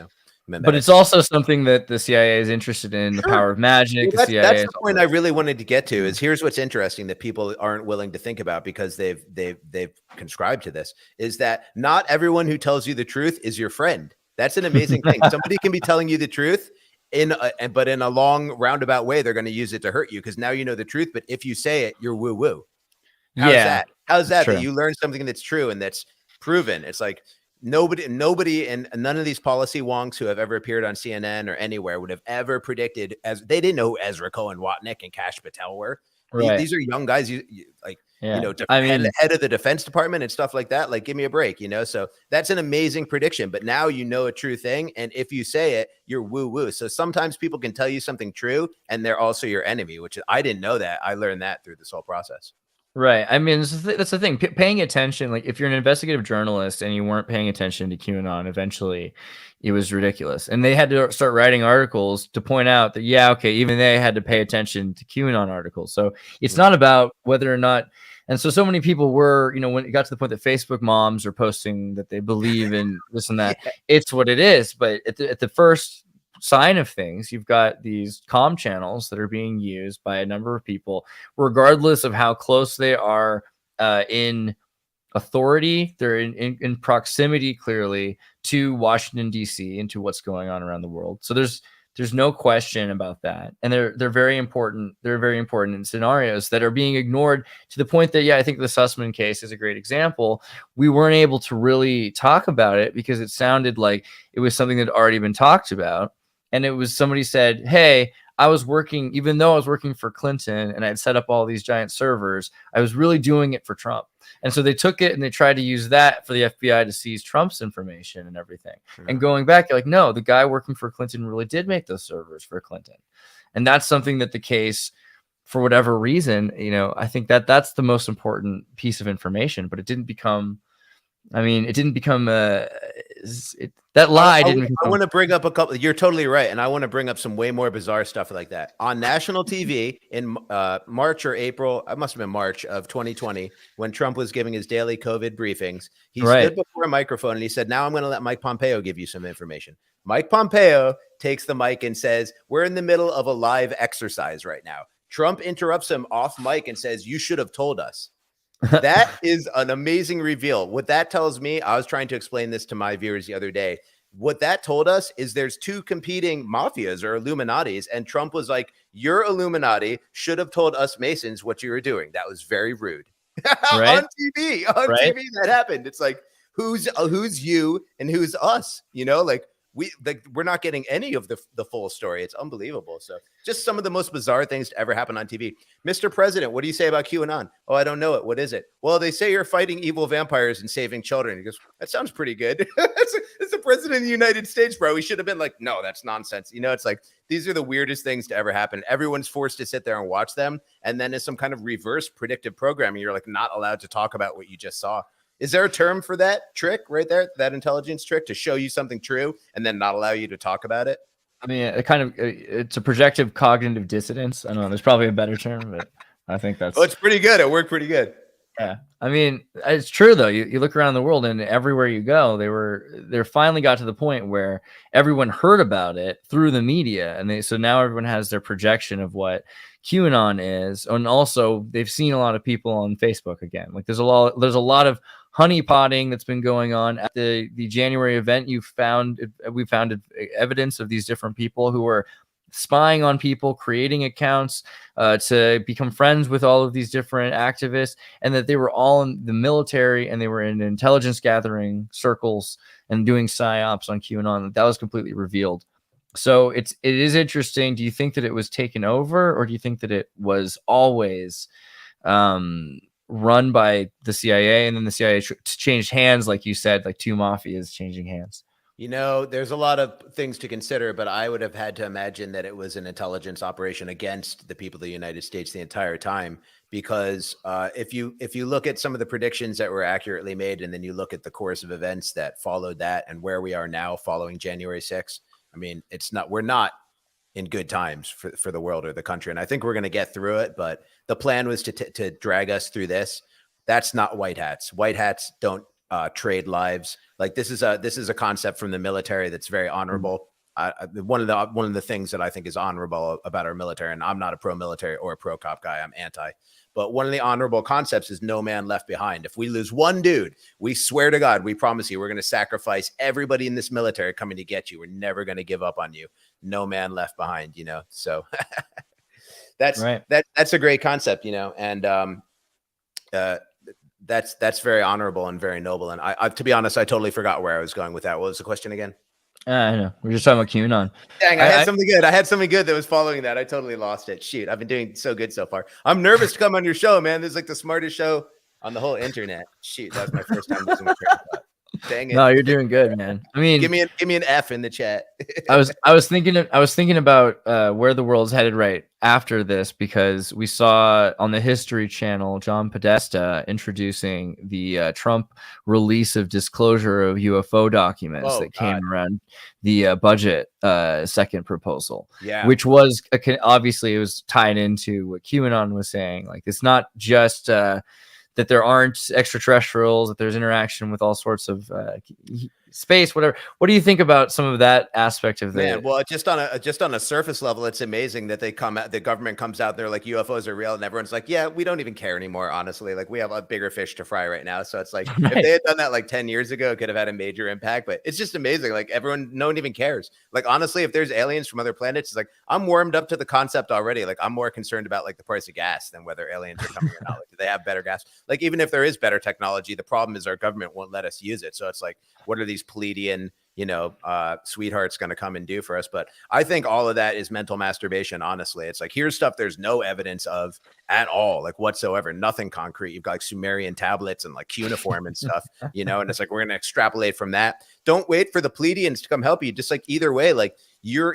but it's also something that the CIA is interested in, the power of magic. Well, that's the point I really wanted to get to is here's what's interesting that people aren't willing to think about because they've conscribed to this is that not everyone who tells you the truth is your friend. That's an amazing thing. Somebody can be telling you the truth but in a long roundabout way, they're going to use it to hurt you because now you know the truth. But if you say it, you're woo woo. How's that you learn something that's true and that's proven? It's like, nobody and none of these policy wonks who have ever appeared on CNN or anywhere would have ever predicted they didn't know who Ezra Cohen Watnick and Kash Patel were. These are young guys, head of the Defense Department and stuff like that. Like, give me a break, So that's an amazing prediction. But now you know a true thing, and if you say it, you're woo woo. So sometimes people can tell you something true, and they're also your enemy. Which I didn't know that. I learned that through this whole process. Right. I mean, that's the thing. Paying attention, like if you're an investigative journalist and you weren't paying attention to QAnon, eventually it was ridiculous. And they had to start writing articles to point out that, even they had to pay attention to QAnon articles. So it's not about whether or not. And so many people were, when it got to the point that Facebook moms are posting that they believe in this and that, it's what it is. But at the first sign of things, you've got these comm channels that are being used by a number of people, regardless of how close they are in authority. They're in proximity, clearly, to Washington, D.C. and to what's going on around the world. So there's no question about that. And they're very important. They're very important in scenarios that are being ignored to the point that, I think the Sussman case is a great example. We weren't able to really talk about it because it sounded like it was something that had already been talked about. And it was somebody said, hey, even though I was working for Clinton and I'd set up all these giant servers, I was really doing it for Trump. And so they took it and they tried to use that for the FBI to seize Trump's information and everything. And going back, you're like, no, the guy working for Clinton really did make those servers for Clinton. And that's something that the case, for whatever reason, I think that's the most important piece of information, but it didn't become that lie didn't become. I want to bring up a couple. You're totally right. And I want to bring up some way more bizarre stuff like that on national TV in March or April. It must have been March of 2020 when Trump was giving his daily COVID briefings. He stood before a microphone and he said, now I'm going to let Mike Pompeo give you some information. Mike Pompeo takes the mic and says, we're in the middle of a live exercise right now. Trump interrupts him off mic and says, you should have told us. That is an amazing reveal. What that tells me, I was trying to explain this to my viewers the other day. What that told us is there's two competing mafias or Illuminatis, and Trump was like, your Illuminati should have told us Masons what you were doing. That was very rude. Right? On TV, that happened. It's like, who's you and who's us? You know, like we're not getting any of the full story. It's unbelievable. So just some of the most bizarre things to ever happen on TV. Mr. President, what do you say about QAnon? Oh, I don't know it. What is it? Well, they say you're fighting evil vampires and saving children. He goes, that sounds pretty good. It's the president of the United States, bro. He should have been like, no, that's nonsense. You know, it's like, these are the weirdest things to ever happen. Everyone's forced to sit there and watch them. And then as some kind of reverse predictive programming, you're like not allowed to talk about what you just saw. Is there a term for that trick right there? That intelligence trick to show you something true and then not allow you to talk about it? I mean, it's a projective cognitive dissonance. I don't know. There's probably a better term, but I think that's. Oh, it's pretty good. It worked pretty good. Yeah. I mean, it's true though. You look around the world and everywhere you go, they finally got to the point where everyone heard about it through the media. And so now everyone has their projection of what QAnon is. And also they've seen a lot of people on Facebook again. Like there's a lot of honeypotting that's been going on at the January event. We found evidence of these different people who were spying on people, creating accounts to become friends with all of these different activists, and that they were all in the military and they were in intelligence gathering circles and doing psyops on QAnon. That was completely revealed. So it is interesting. Do you think that it was taken over, or do you think that it was always run by the CIA, and then the CIA changed hands, like you said, like two mafias changing hands? You know, there's a lot of things to consider, but I would have had to imagine that it was an intelligence operation against the people of the United States the entire time. Because if you look at some of the predictions that were accurately made, and then you look at the course of events that followed that and where we are now following January 6th, I mean, we're not in good times for the world or the country. And I think we're going to get through it. But the plan was to drag us through this. That's not white hats. White hats don't trade lives. Like this is a concept from the military that's very honorable. One of the things that I think is honorable about our military, and I'm not a pro-military or a pro-cop guy, I'm anti, but one of the honorable concepts is no man left behind. If we lose one dude, we swear to God, we promise you, we're going to sacrifice everybody in this military coming to get you. We're never going to give up on you. No man left behind, you know? So that's right. That's a great concept, you know? And, that's very honorable and very noble. And I to be honest, I totally forgot where I was going with that. What was the question again? I know. We're just talking about QAnon. Dang, I had something good. I had something good that was following that. I totally lost it. Shoot, I've been doing so good so far. I'm nervous to come on your show, man. This is like the smartest show on the whole internet. Shoot, that was my first time using the Dang it. No, you're doing good, man. I mean, give me an F in the chat. I was thinking about where the world's headed right after this, because we saw on the History Channel John Podesta introducing the Trump release of disclosure of UFO documents that came around the budget second proposal. Yeah, which was obviously it was tied into what QAnon was saying. Like it's not just that there aren't extraterrestrials, that there's interaction with all sorts of space, whatever. What do you think about some of that aspect of that? Well, just on a surface level, it's amazing that the government comes out there like UFOs are real, and everyone's like, yeah, we don't even care anymore, honestly. Like we have a bigger fish to fry right now. So it's like if they had done that like 10 years ago, it could have had a major impact. But it's just amazing. Like no one even cares. Like honestly, if there's aliens from other planets, it's like I'm warmed up to the concept already. Like I'm more concerned about like the price of gas than whether aliens are coming or not. Like, do they have better gas? Like even if there is better technology, the problem is our government won't let us use it. So it's like, what are these Pleiadian, sweethearts going to come and do for us? But I think all of that is mental masturbation. Honestly, it's like, here's stuff there's no evidence of at all, like whatsoever, nothing concrete. You've got like Sumerian tablets and like cuneiform and stuff, and it's like, we're going to extrapolate from that. Don't wait for the Pleiadians to come help you. Just like either way, like you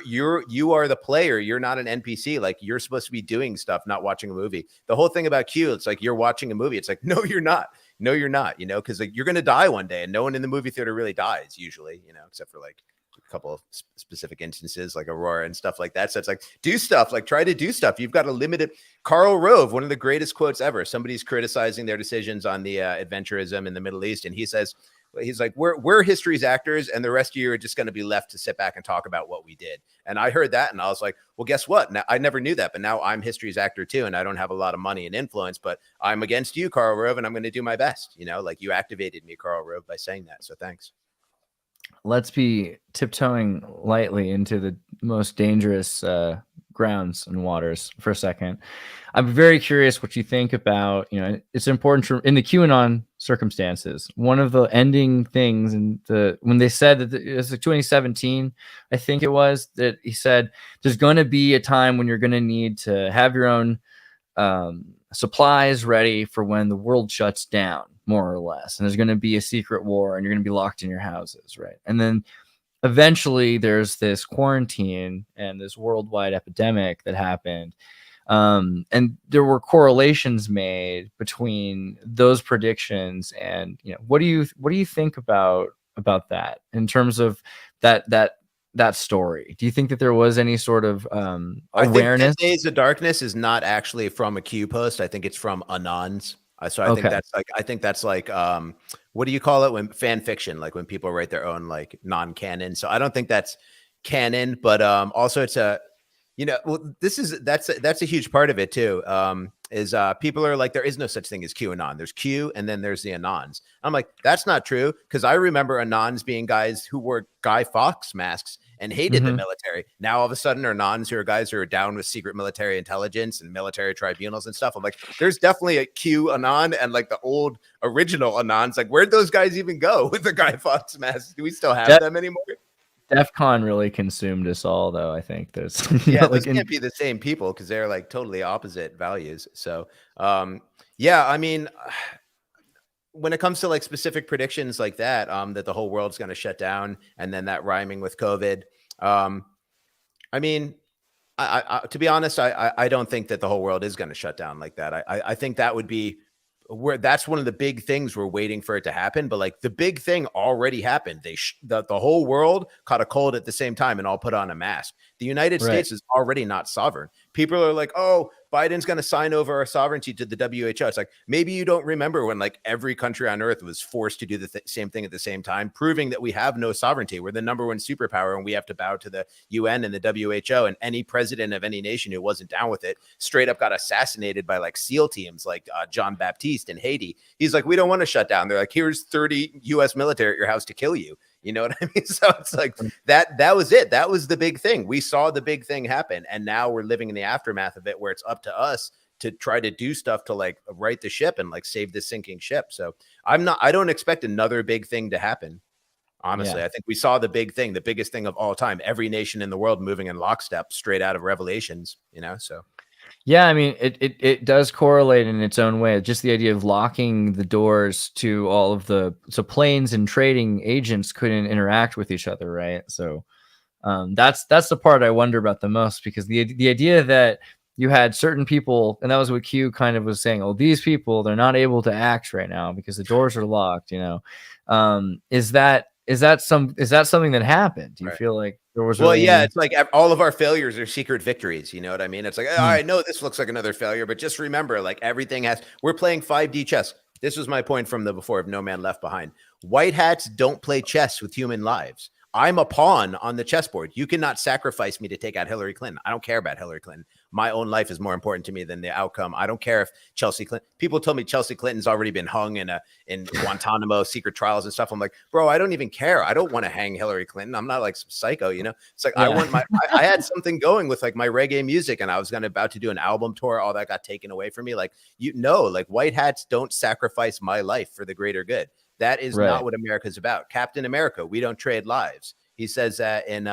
are the player. You're not an NPC. Like you're supposed to be doing stuff, not watching a movie. The whole thing about Q, it's like, you're watching a movie. It's like, no, you're not. No, you're not, because like you're going to die one day, and no one in the movie theater really dies usually, except for like a couple of specific instances like Aurora and stuff like that. So it's like, do stuff, like try to do stuff. You've got a limited. Karl Rove, one of the greatest quotes ever. Somebody's criticizing their decisions on the adventurism in the Middle East. And he says, he's like, we're history's actors, and the rest of you are just going to be left to sit back and talk about what we did. And I heard that, and I was like, well, guess what? Now, I never knew that, but now I'm history's actor too, and I don't have a lot of money and influence, but I'm against you, Karl Rove, and I'm going to do my best. Like you activated me, Karl Rove, by saying that. So thanks. Let's be tiptoeing lightly into the most dangerous grounds and waters for a second. I'm very curious what you think about, it's important in the QAnon circumstances. One of the ending things when they said that it was like 2017, I think it was, that he said, there's going to be a time when you're going to need to have your own supplies ready for when the world shuts down, more or less. And there's going to be a secret war and you're going to be locked in your houses. Right. And then eventually there's this quarantine and this worldwide epidemic that happened. And there were correlations made between those predictions and, what do you think about that in terms of that story? Do you think that there was any sort of awareness? I think Days of Darkness is not actually from a Q post. I think it's from Anons. So I think that's like what do you call it when fan fiction, like when people write their own like non-canon. So I don't think that's canon, but also it's a that's a huge part of it too. Is people are like, there is no such thing as QAnon. There's Q and then there's the Anons. I'm like, that's not true, because I remember Anons being guys who wore Guy Fawkes masks and hated the military. Now all of a sudden are Anons who are guys who are down with secret military intelligence and military tribunals and stuff. I'm like, there's definitely a Q Anon and like the old original Anons. Like, where'd those guys even go with the Guy Fawkes masks? Do we still have them anymore? DEF CON really consumed us all, though. I think there's those can't be the same people, because they're like totally opposite values. So I mean, when it comes to like specific predictions like that, that the whole world's going to shut down, and then that rhyming with COVID, I mean, I to be honest, I don't think that the whole world is going to shut down like that. I think that would be that's one of the big things we're waiting for it to happen. But like the big thing already happened. The whole world caught a cold at the same time and all put on a mask. The United States is already not sovereign. People are like, oh, Biden's going to sign over our sovereignty to the WHO. It's like, maybe you don't remember when like every country on earth was forced to do the same thing at the same time, proving that we have no sovereignty. We're the number one superpower, and we have to bow to the UN and the WHO, and any president of any nation who wasn't down with it straight up got assassinated by like SEAL teams like John Baptiste in Haiti. He's like, we don't want to shut down. They're like, here's 30 US military at your house to kill you. You know what I mean? So it's like that was it. That was the big thing. We saw the big thing happen, and now we're living in the aftermath of it, where it's up to us to try to do stuff to like right the ship and like save the sinking ship. So I don't expect another big thing to happen. Honestly, I think we saw the big thing, the biggest thing of all time. Every nation in the world moving in lockstep, straight out of Revelations. So. Yeah, I mean, it does correlate in its own way. Just the idea of locking the doors to all of so planes and trading agents couldn't interact with each other, right? So that's the part I wonder about the most, because the idea that you had certain people, and that was what Q kind of was saying, oh, these people, they're not able to act right now because the doors are locked, is that something that happened? Do you feel like there was it's like all of our failures are secret victories. You know what I mean? It's like, I know this looks like another failure, but just remember, like we're playing 5D chess. This was my point from the before of No Man Left Behind. White hats don't play chess with human lives. I'm a pawn on the chessboard. You cannot sacrifice me to take out Hillary Clinton. I don't care about Hillary Clinton. My own life is more important to me than the outcome. I don't care if Chelsea Clinton. People told me Chelsea Clinton's already been hung in Guantanamo secret trials and stuff. I'm like, bro, I don't even care. I don't want to hang Hillary Clinton. I'm not like some psycho, It's like I had something going with like my reggae music, and I was about to do an album tour. All that got taken away from me. Like like white hats don't sacrifice my life for the greater good. That is not what America's about. Captain America, we don't trade lives. He says that in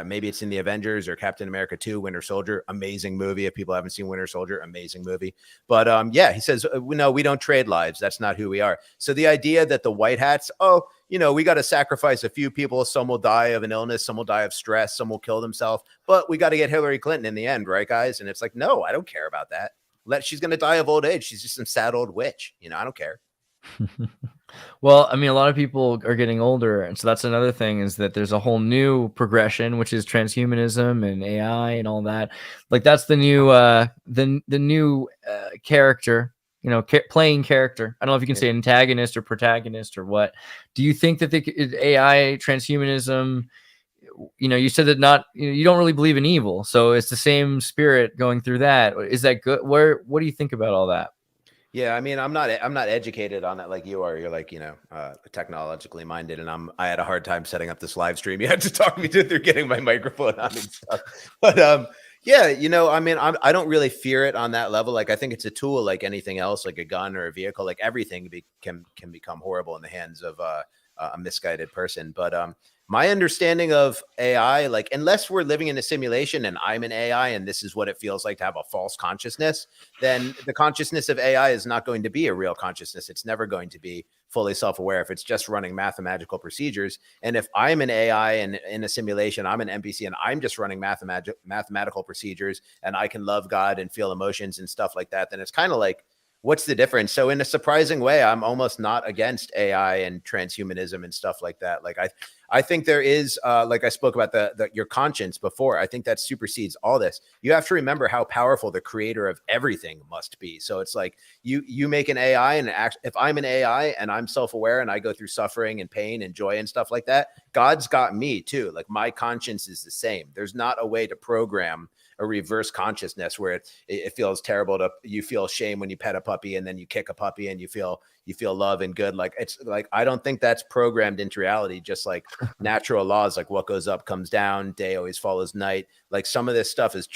maybe it's in the Avengers or Captain America 2, Winter Soldier. Amazing movie. If people haven't seen Winter Soldier, amazing movie. But he says, no, we don't trade lives. That's not who we are. So the idea that the white hats, we got to sacrifice a few people. Some will die of an illness. Some will die of stress. Some will kill themselves. But we got to get Hillary Clinton in the end, right, guys? And it's like, no, I don't care about that. She's going to die of old age. She's just some sad old witch. I don't care. Well, I mean, a lot of people are getting older, and so that's another thing, is that there's a whole new progression, which is transhumanism and AI and all that. Like that's the new character playing character. I don't know if you can say antagonist or protagonist or what. Do you think that AI transhumanism, you said that you don't really believe in evil, so it's the same spirit going through that. Is that good? What do you think about all that? Yeah, I mean, I'm not educated on it like you are. You're like, technologically minded, and I had a hard time setting up this live stream. You had to talk me through getting my microphone on and stuff. But yeah, I mean, I don't really fear it on that level. Like, I think it's a tool like anything else, like a gun or a vehicle. Like everything can become horrible in the hands of a misguided person. But my understanding of AI, like, unless we're living in a simulation and I'm an AI and this is what it feels like to have a false consciousness, then the consciousness of AI is not going to be a real consciousness. It's never going to be fully self-aware if it's just running mathematical procedures. And if I'm an AI and in a simulation, I'm an NPC and I'm just running mathematical procedures and I can love God and feel emotions and stuff like that, then it's kind of like, what's the difference? So in a surprising way, I'm almost not against AI and transhumanism and stuff like that. Like I think there is, like I spoke about your conscience before. I think that supersedes all this. You have to remember how powerful the creator of everything must be. So it's like you make an AI, and if I'm an AI and I'm self-aware and I go through suffering and pain and joy and stuff like that, God's got me too. Like my conscience is the same. There's not a way to program a reverse consciousness where it feels terrible you feel shame when you pet a puppy and then you kick a puppy and you feel love and good. Like, it's like, I don't think that's programmed into reality. Just like natural laws, like what goes up comes down, day always follows night. Like some of this stuff is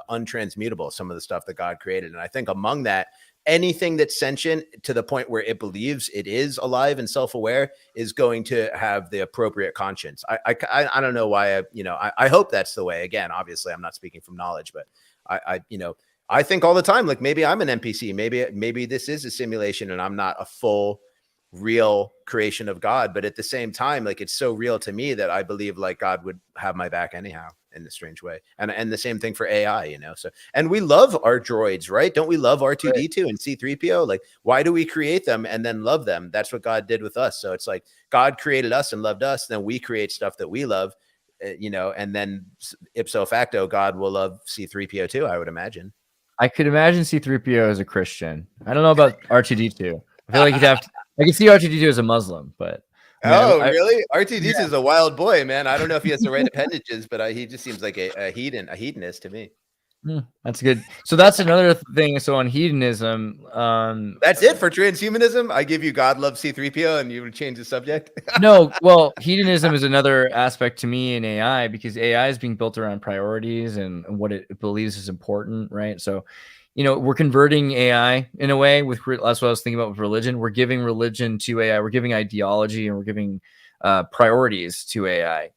untransmutable, some of the stuff that God created. And I think among that, anything that's sentient to the point where it believes it is alive and self-aware is going to have the appropriate conscience. I don't know why, I hope that's the way. Again, obviously I'm not speaking from knowledge, but I think all the time, like maybe I'm an NPC, maybe this is a simulation and I'm not a full real creation of God. But at the same time, like it's so real to me that I believe like God would have my back anyhow in a strange way. And the same thing for AI, so, and we love our droids, right? Don't we love R2D2 and C3PO? Like, why do we create them and then love them? That's what God did with us. So it's like God created us and loved us. Then we create stuff that we love, and then ipso facto, God will love C3PO too, I would imagine. I could imagine C3PO as a Christian. I don't know about R2D2. I feel like you'd have to, I can see R2D2 as a Muslim, but really? R2D2 is a wild boy, man. I don't know if he has the right appendages, but he just seems like a hedonist to me. That's good. So that's another thing. So on hedonism, that's it for transhumanism. I give you God loves C3PO, and you would change the subject. No, well, hedonism is another aspect to me in AI, because AI is being built around priorities and what it believes is important, right? So, we're converting AI in a way that's what I was thinking about with religion. We're giving religion to AI. We're giving ideology, and we're giving priorities to AI.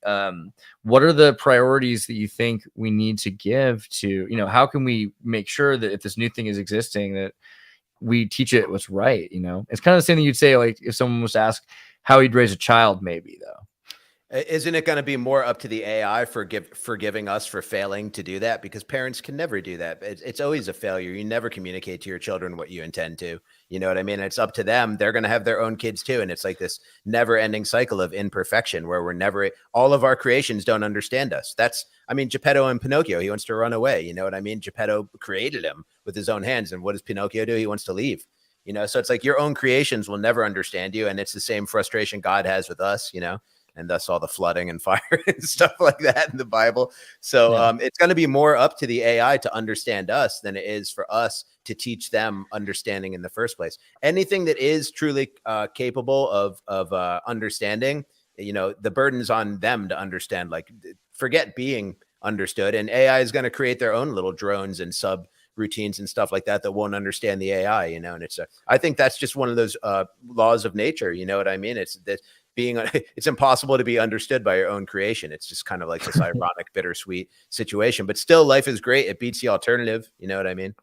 What are the priorities that you think we need to give to, how can we make sure that if this new thing is existing, that we teach it what's right? It's kind of the same thing you'd say, like if someone was asked how he'd raise a child, maybe though. Isn't it going to be more up to the AI for forgiving us for failing to do that? Because parents can never do that. It's always a failure. You never communicate to your children what you intend to. You know what I mean? It's up to them. They're going to have their own kids too. And it's like this never ending cycle of imperfection where all of our creations don't understand us. Geppetto and Pinocchio, he wants to run away. You know what I mean? Geppetto created him with his own hands. And what does Pinocchio do? He wants to leave. So it's like your own creations will never understand you. And it's the same frustration God has with us, and thus all the flooding and fire and stuff like that in the Bible. So it's going to be more up to the AI to understand us than it is for us to teach them understanding in the first place. Anything that is truly capable of understanding, the burden's on them to understand. Like, forget being understood, and AI is going to create their own little drones and sub routines and stuff like that won't understand the AI, and I think that's just one of those laws of nature. You know what I mean? It's that it's impossible to be understood by your own creation. It's just kind of like this ironic, bittersweet situation, but still life is great. It beats the alternative. You know what I mean?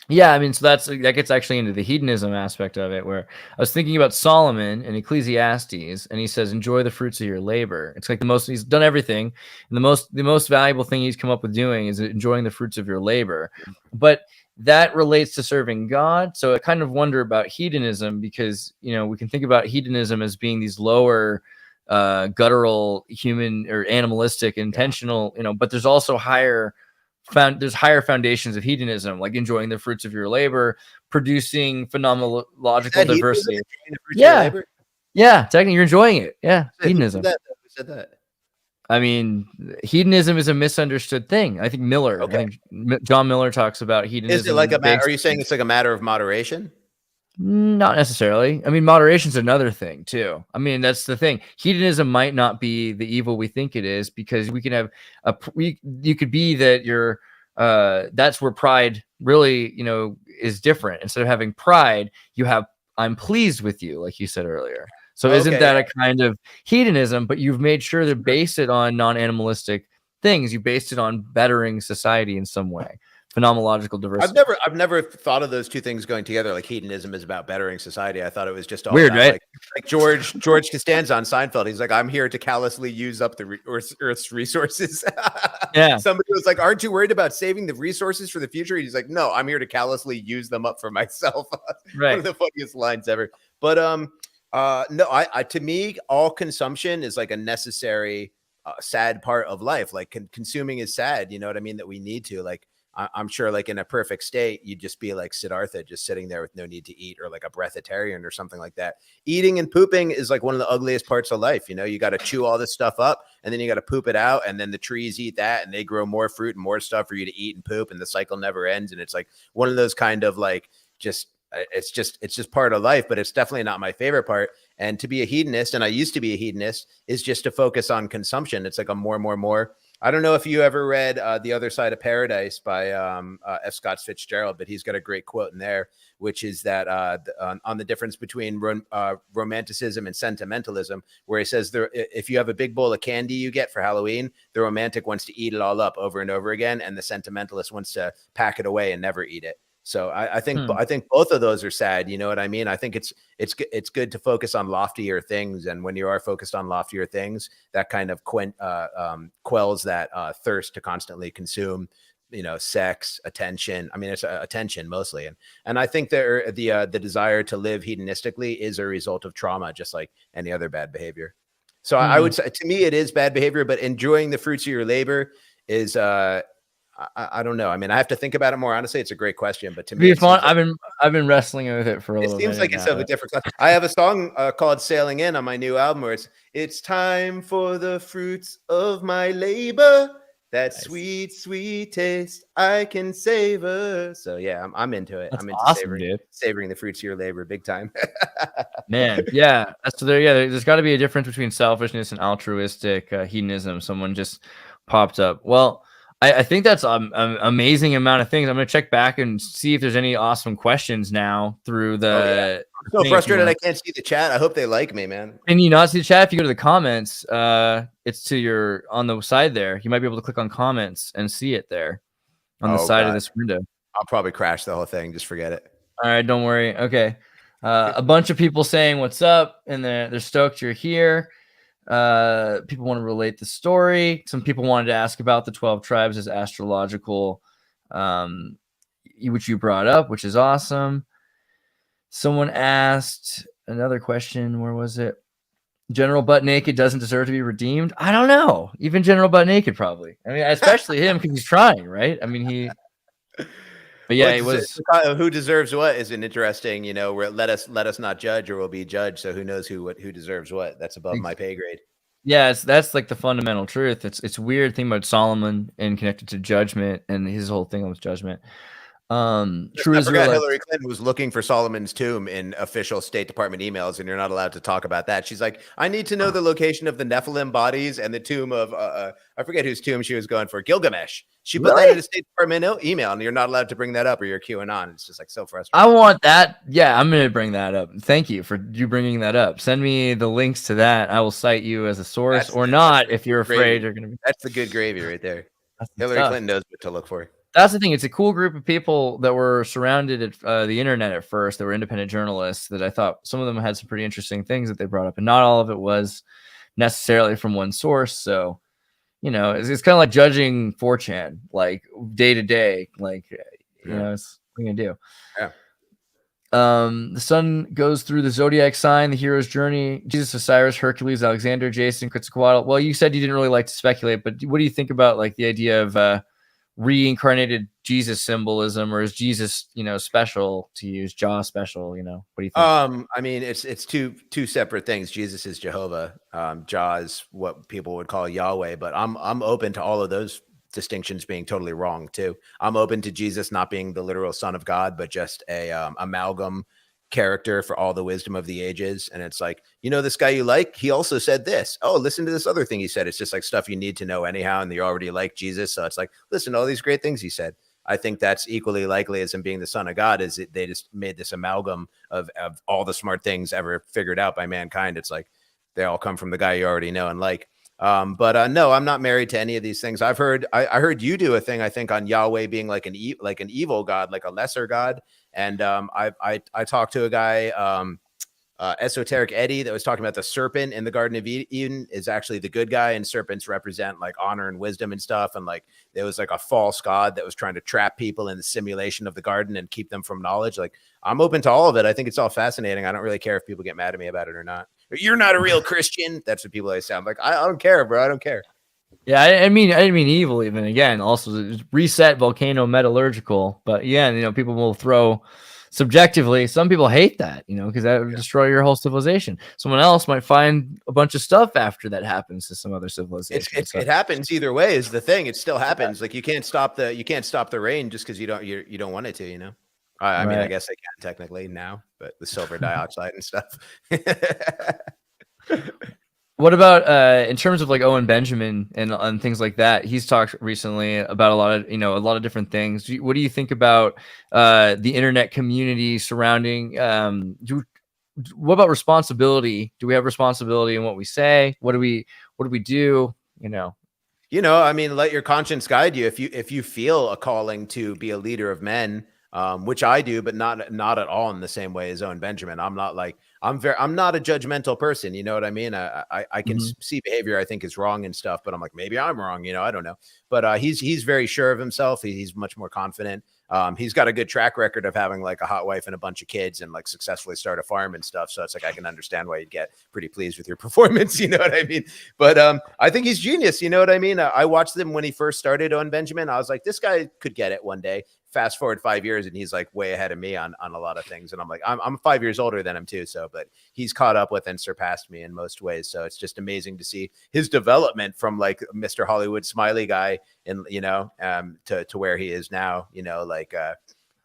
Yeah, so that gets actually into the hedonism aspect of it, where I was thinking about Solomon in Ecclesiastes, and he says, enjoy the fruits of your labor. It's like he's done everything, and the most valuable thing he's come up with doing is enjoying the fruits of your labor. But that relates to serving God. So I kind of wonder about hedonism, because, we can think about hedonism as being these lower guttural, human or animalistic, intentional, but there's also higher there's higher foundations of hedonism, like enjoying the fruits of your labor, producing phenomenological diversity. Yeah, yeah, technically you're enjoying it. Yeah, hedonism. Who said that? I mean, hedonism is a misunderstood thing. I think Miller, Okay. I think John Miller talks about hedonism. Is it like are you saying it's like a matter of moderation? Not necessarily. I mean, moderation's another thing too. I mean, that's the thing. Hedonism might not be the evil we think it is, because we can have you could be that you're that's where pride really, you know, is different. Instead of having pride, you have I'm pleased with you, like you said earlier. So isn't that a kind of hedonism? But you've made sure to base it on non-animalistic things. You based it on bettering society in some way. Phenomenological diversity. I've never thought of those two things going together. Like hedonism is about bettering society. I thought it was just all weird, about, right? Like George Costanza on Seinfeld. He's like, I'm here to callously use up the Earth's resources. Yeah. Somebody was like, aren't you worried about saving the resources for the future? He's like, no, I'm here to callously use them up for myself. Right. One of the funniest lines ever. But no, I to me, all consumption is like a necessary sad part of life. Like consuming is sad. You know what I mean? That we need to like. I'm sure like in a perfect state, you'd just be like Siddhartha, just sitting there with no need to eat, or like a breatharian or something like that. Eating and pooping is like one of the ugliest parts of life. You know, you got to chew all this stuff up and then you got to poop it out. And then the trees eat that and they grow more fruit and more stuff for you to eat and poop. And the cycle never ends. And it's like one of those kind of like, it's just part of life, but it's definitely not my favorite part. And to be a hedonist, and I used to be a hedonist, is just to focus on consumption. It's like a more. I don't know if you ever read The Other Side of Paradise by F. Scott Fitzgerald, but he's got a great quote in there, which is that on the difference between romanticism and sentimentalism, where he says if you have a big bowl of candy you get for Halloween, the romantic wants to eat it all up over and over again, and the sentimentalist wants to pack it away and never eat it. So I think both of those are sad. You know what I mean? I think it's good to focus on loftier things, and when you are focused on loftier things, that kind of quells that thirst to constantly consume, you know, sex, attention. I mean, it's attention mostly, and I think the desire to live hedonistically is a result of trauma, just like any other bad behavior. So I would say, to me, it is bad behavior, but enjoying the fruits of your labor is. I don't know. I mean, I have to think about it more. Honestly, it's a great question, but to me, I've been wrestling with it for a little bit. It seems like it's of a different class. I have a song called "Sailing In" on my new album, where it's time for the fruits of my labor, that sweet, sweet taste I can savor. So yeah, I'm into it. That's I'm into awesome, savoring the fruits of your labor, big time. Man, yeah. So there's got to be a difference between selfishness and altruistic hedonism. Someone just popped up. Well. I think that's an amazing amount of things. I'm going to check back and see if there's any awesome questions now through the. I'm so frustrated I can't see the chat. I hope they like me, man. Can you not see the chat? If you go to the comments, it's to your on the side there. You might be able to click on comments and see it there on the side of this window. I'll probably crash the whole thing. Just forget it. All right, don't worry. Okay, a bunch of people saying what's up, and they're stoked you're here. People want to relate the story. Some people wanted to ask about the 12 tribes as astrological, which you brought up, which is awesome. Someone asked another question. Where was it? General Butt Naked doesn't deserve to be redeemed. I don't know. Even General Butt Naked, probably. I mean, especially him, because he's trying, right? I mean, he. But yeah, it was who deserves what is an interesting, you know, where let us not judge or we'll be judged. So who knows who deserves what? That's above my pay grade. Yeah, that's like the fundamental truth. It's weird thing about Solomon and connected to judgment, and his whole thing was judgment. True Israelite. Hillary Clinton was looking for Solomon's tomb in official State Department emails, and you're not allowed to talk about that. She's like, I need to know the location of the Nephilim bodies and the tomb of I forget whose tomb she was going for, Gilgamesh. She put that in a State Department email, and you're not allowed to bring that up, or you're QAnon. It's just like so frustrating. I want that. Yeah, I'm gonna bring that up. Thank you for you bringing that up. Send me the links to that. I will cite you as a source, or not if you're afraid you're gonna be. That's the good gravy right there. Hillary Clinton knows what to look for. That's the thing. It's a cool group of people that were surrounded at the internet at first. They were independent journalists that I thought some of them had some pretty interesting things that they brought up, and not all of it was necessarily from one source. So, you know, it's kind of like judging 4chan, like day to day, like, you know, it's what are you gonna do? Yeah. The sun goes through the zodiac sign, the hero's journey, Jesus, Osiris, Hercules, Alexander, Jason, Quetzalcoatl. Well, you said you didn't really like to speculate, but what do you think about like the idea of reincarnated Jesus symbolism, or is Jesus, special to use Jah special? What do you think? I mean, it's two separate things. Jesus is Jehovah. Jah is what people would call Yahweh, but I'm open to all of those distinctions being totally wrong too. I'm open to Jesus not being the literal son of God, but just a amalgam character for all the wisdom of the ages. And it's like, this guy you like, he also said this. Oh, listen to this other thing he said. It's just like stuff you need to know anyhow, and you already like Jesus. So it's like, listen to all these great things he said. I think that's equally likely as him being the son of God, is that they just made this amalgam of all the smart things ever figured out by mankind. It's like they all come from the guy you already know and like. But no, I'm not married to any of these things. I heard you do a thing, I think, on Yahweh being like an evil God, like a lesser God. And I talked to a guy, Esoteric Eddie, that was talking about the serpent in the Garden of Eden is actually the good guy, and serpents represent like honor and wisdom and stuff. And like there was like a false god that was trying to trap people in the simulation of the garden and keep them from knowledge. Like, I'm open to all of it. I think it's all fascinating. I don't really care if people get mad at me about it or not. You're not a real Christian. That's what people always sound like. I don't care, bro. I don't care. Yeah, I mean, I didn't mean evil. Even again, also reset volcano metallurgical. But yeah, people will throw subjectively. Some people hate that, because that would destroy your whole civilization. Someone else might find a bunch of stuff after that happens to some other civilization. It happens either way. Is the thing. It still happens. Like you can't stop the rain just because you don't want it to. I mean, I guess I can technically now, but the silver dioxide and stuff. What about in terms of like Owen Benjamin and things like that? He's talked recently about a lot of different things. What do you think about the internet community surrounding? What about responsibility? Do we have responsibility in what we say? What do we do? I mean, let your conscience guide you. If you feel a calling to be a leader of men, which I do, but not at all in the same way as Owen Benjamin. I'm not a judgmental person. You know what I mean? I can see behavior I think is wrong and stuff, but I'm like, maybe I'm wrong. I don't know. But he's very sure of himself. He's much more confident. He's got a good track record of having like a hot wife and a bunch of kids and like successfully start a farm and stuff. So it's like, I can understand why you'd get pretty pleased with your performance. You know what I mean? But I think he's genius. You know what I mean? I watched him when he first started on Benjamin. I was like, this guy could get it one day. Fast forward 5 years and he's like way ahead of me on a lot of things. And I'm like, I'm 5 years older than him too. So, but he's caught up with and surpassed me in most ways. So it's just amazing to see his development from like Mr. Hollywood smiley guy and, to where he is now,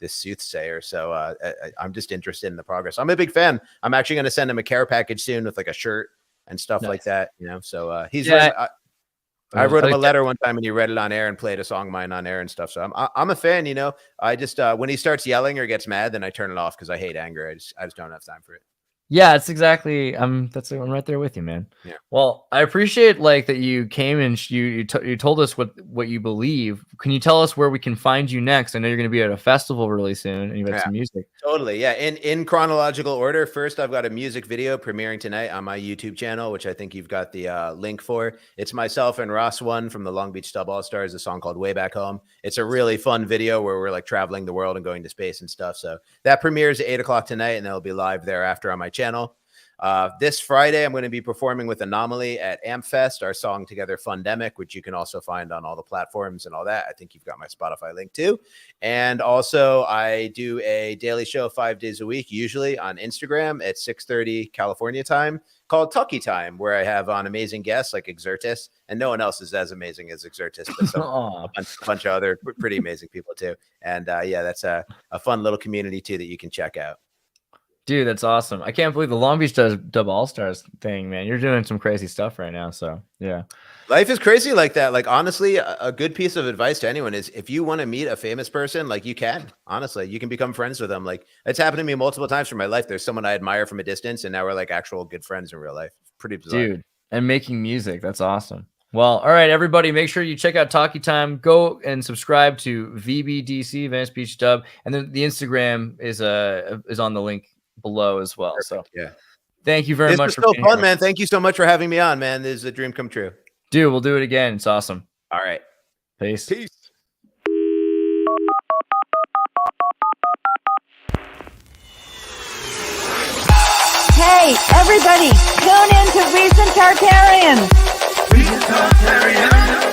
this soothsayer. So I'm just interested in the progress. I'm a big fan. I'm actually going to send him a care package soon with like a shirt and stuff like that, so he's I wrote him a letter one time and he read it on air and played a song of mine on air and stuff. So I'm a fan, I just, when he starts yelling or gets mad, then I turn it off because I hate anger. I just don't have time for it. Yeah, it's exactly. I'm right there with you, man. Yeah. Well, I appreciate like that you came and you told us what you believe. Can you tell us where we can find you next? I know you're going to be at a festival really soon, and you have some music. Totally, yeah. In chronological order, first I've got a music video premiering tonight on my YouTube channel, which I think you've got the link for. It's myself and Ross One from the Long Beach Dub All Stars. A song called "Way Back Home." It's a really fun video where we're like traveling the world and going to space and stuff. So that premieres at 8:00 tonight, and that'll be live thereafter on my channel. This Friday, I'm going to be performing with Anomaly at AmpFest, our song together, Fundemic, which you can also find on all the platforms and all that. I think you've got my Spotify link too. And also I do a daily show 5 days a week, usually on Instagram at 6:30 California time, called Talkie Time, where I have on amazing guests like Exertus, and no one else is as amazing as Exertus, but a bunch of other pretty amazing people too. And that's a fun little community too that you can check out. Dude, that's awesome. I can't believe the Long Beach Dub All-Stars thing, man. You're doing some crazy stuff right now. So, yeah. Life is crazy like that. Like, honestly, a good piece of advice to anyone is if you want to meet a famous person, like you can, honestly, you can become friends with them. Like, it's happened to me multiple times from my life. There's someone I admire from a distance, and now we're like actual good friends in real life. It's pretty bizarre. Dude, and making music. That's awesome. Well, all right, everybody, make sure you check out Talkie Time. Go and subscribe to VBDC, Venice Beach Dub. And then the Instagram is on the link below as well. Perfect. So yeah, thank you very much for being fun, man. Thank you so much for having me on, man. This is a dream come true. Dude, we'll do it again. It's awesome. All right. Peace. Hey, everybody, tune in to Recent Tartarians. Recent Tartarians.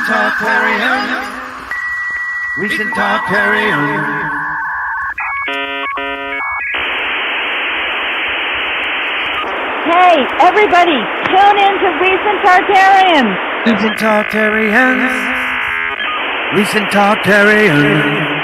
Tartarians. Recent Tartarians. Hey, everybody, tune in to Recent Tartarians. Recent Tartarians. Recent Tartarians.